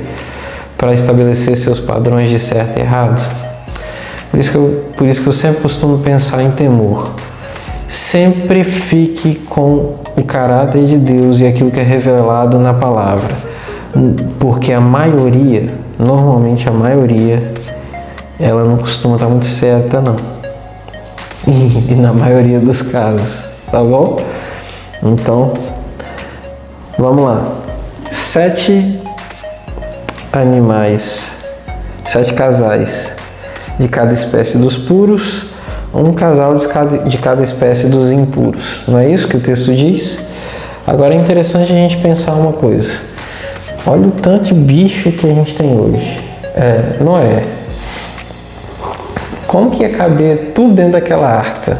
para estabelecer seus padrões de certo e errado? Por isso que eu sempre costumo pensar em temor. Sempre fique com o caráter de Deus e aquilo que é revelado na palavra. Porque a maioria, normalmente a maioria, ela não costuma estar muito certa, não. E na maioria dos casos, tá bom? Então, vamos lá. 7 animais, 7 casais de cada espécie dos puros, um casal de cada espécie dos impuros. Não é isso que o texto diz? Agora é interessante a gente pensar uma coisa. Olha o tanto de bicho que a gente tem hoje. Noé. Como que ia caber tudo dentro daquela arca?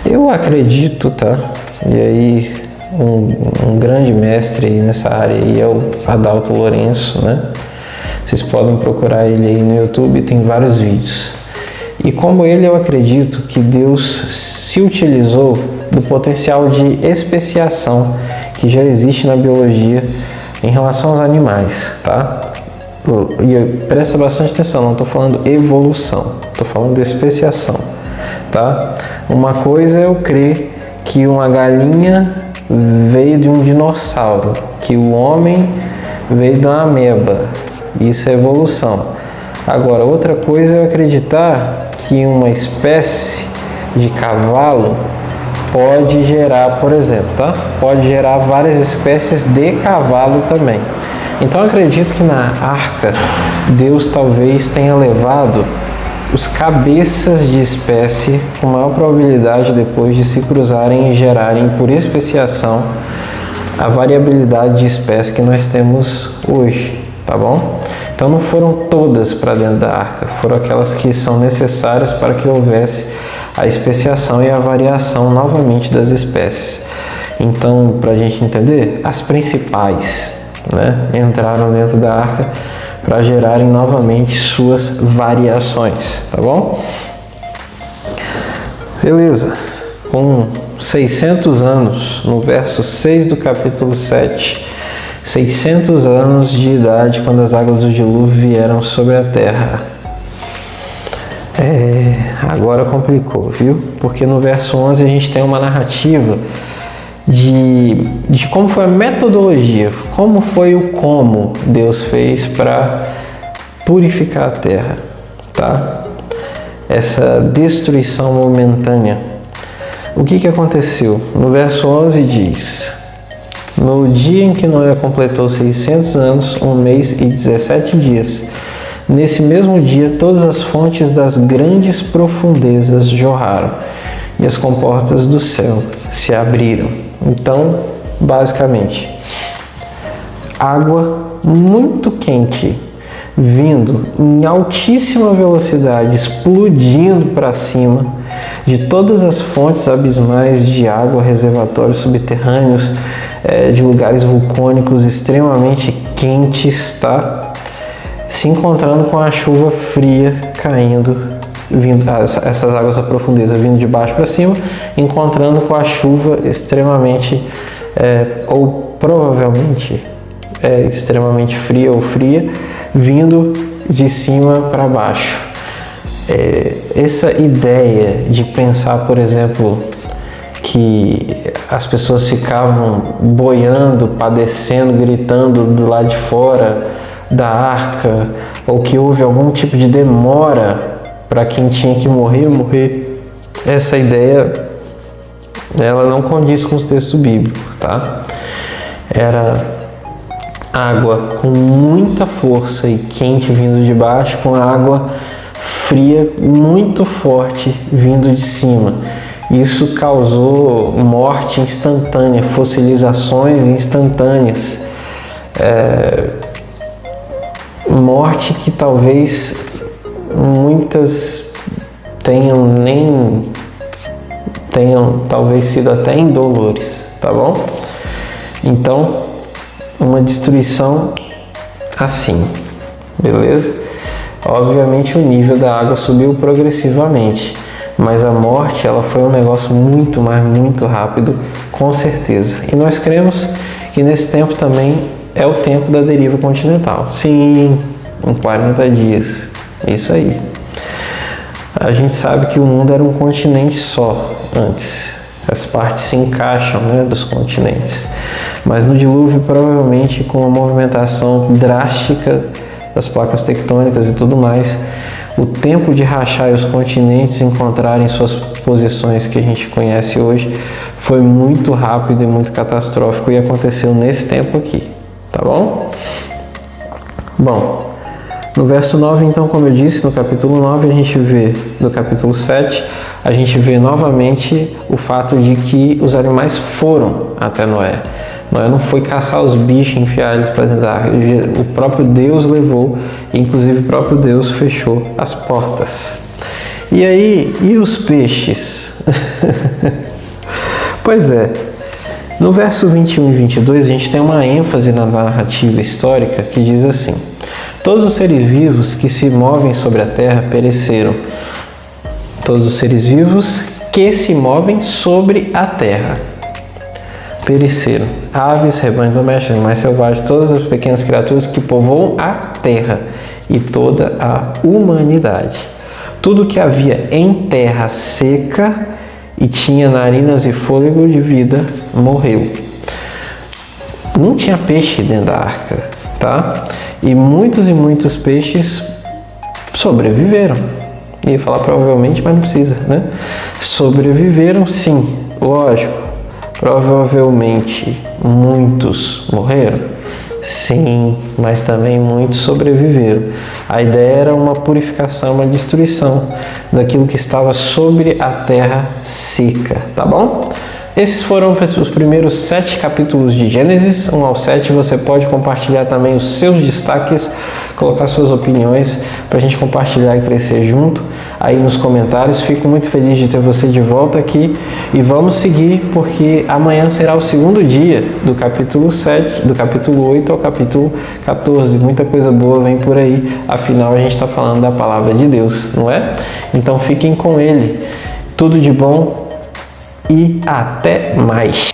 Eu acredito, tá? E aí, um grande mestre aí nessa área aí é o Adalto Lourenço, né? Vocês podem procurar ele aí no YouTube, tem vários vídeos. E como ele, eu acredito que Deus se utilizou do potencial de especiação que já existe na biologia em relação aos animais, tá? E presta bastante atenção, não estou falando evolução, estou falando de especiação, tá? Uma coisa é eu crer que uma galinha veio de um dinossauro, que o homem veio de uma ameba, isso é evolução. Agora, outra coisa é eu acreditar que uma espécie de cavalo pode gerar, por exemplo, tá? Pode gerar várias espécies de cavalo também. Então eu acredito que na arca Deus talvez tenha levado os cabeças de espécie com maior probabilidade depois de se cruzarem e gerarem por especiação a variabilidade de espécie que nós temos hoje, tá bom? Então não foram todas para dentro da arca, foram aquelas que são necessárias para que houvesse a especiação e a variação novamente das espécies. Então, para a gente entender, as principais, né, entraram dentro da arca para gerarem novamente suas variações, tá bom? Beleza. Com 600 anos, no verso 6 do capítulo 7, 600 anos de idade quando as águas do dilúvio vieram sobre a terra. Agora complicou, viu? Porque no verso 11 a gente tem uma narrativa de como foi a metodologia, como foi o como Deus fez para purificar a terra, tá? Essa destruição momentânea. O que aconteceu? No verso 11 diz: No dia em que Noé completou 600 anos, 1 mês e 17 dias, nesse mesmo dia todas as fontes das grandes profundezas jorraram e as comportas do céu se abriram. Então, basicamente, água muito quente vindo em altíssima velocidade, explodindo para cima de todas as fontes abismais de água, reservatórios subterrâneos, de lugares vulcânicos extremamente quentes, tá? Se encontrando com a chuva fria caindo, vindo, essas águas da profundeza vindo de baixo para cima, encontrando com a chuva extremamente, ou provavelmente extremamente fria ou fria, vindo de cima para baixo. Essa ideia de pensar, por exemplo, que as pessoas ficavam boiando, padecendo, gritando do lado de fora da arca, ou que houve algum tipo de demora para quem tinha que morrer, essa ideia ela não condiz com os textos bíblicos, tá? Era água com muita força e quente vindo de baixo, com a água fria muito forte vindo de cima. Isso causou morte instantânea, fossilizações instantâneas, morte que talvez muitas tenham talvez sido até indolores, tá bom? Então, uma destruição assim, beleza? Obviamente o nível da água subiu progressivamente, mas a morte ela foi um negócio muito rápido, com certeza. E nós cremos que nesse tempo também é o tempo da deriva continental. Sim, em 40 dias, isso aí. A gente sabe que o mundo era um continente só antes. As partes se encaixam, né, dos continentes. Mas no dilúvio, provavelmente, com a movimentação drástica das placas tectônicas e tudo mais, o tempo de rachar e os continentes encontrarem suas posições que a gente conhece hoje foi muito rápido e muito catastrófico e aconteceu nesse tempo aqui, tá bom? Bom, no verso 9, então, como eu disse, no capítulo 9, a gente vê, no capítulo 7, a gente vê novamente o fato de que os animais foram até Noé. Noé não foi caçar os bichos e enfiar eles para dentro da arca. O próprio Deus levou, inclusive o próprio Deus fechou as portas. E aí, e os peixes? Pois é, no verso 21 e 22 a gente tem uma ênfase na narrativa histórica que diz assim: todos os seres vivos que se movem sobre a terra pereceram. Todos os seres vivos que se movem sobre a terra pereceram. Aves, rebanhos domésticos, animais selvagens, todas as pequenas criaturas que povoam a terra e toda a humanidade. Tudo que havia em terra seca e tinha narinas e fôlego de vida morreu. Não tinha peixe dentro da arca, tá? E muitos peixes sobreviveram. Ia falar provavelmente, mas não precisa, né? Sobreviveram, sim, lógico. Provavelmente muitos morreram? Sim, mas também muitos sobreviveram. A ideia era uma purificação, uma destruição daquilo que estava sobre a terra seca, tá bom? Esses foram os primeiros 7 capítulos de Gênesis, 1 ao 7. Você pode compartilhar também os seus destaques, colocar suas opiniões para a gente compartilhar e crescer junto aí nos comentários. Fico muito feliz de ter você de volta aqui e vamos seguir, porque amanhã será o segundo dia do capítulo 7, do capítulo 8 ao capítulo 14. Muita coisa boa vem por aí, afinal a gente está falando da palavra de Deus, não é? Então fiquem com ele. Tudo de bom e até mais!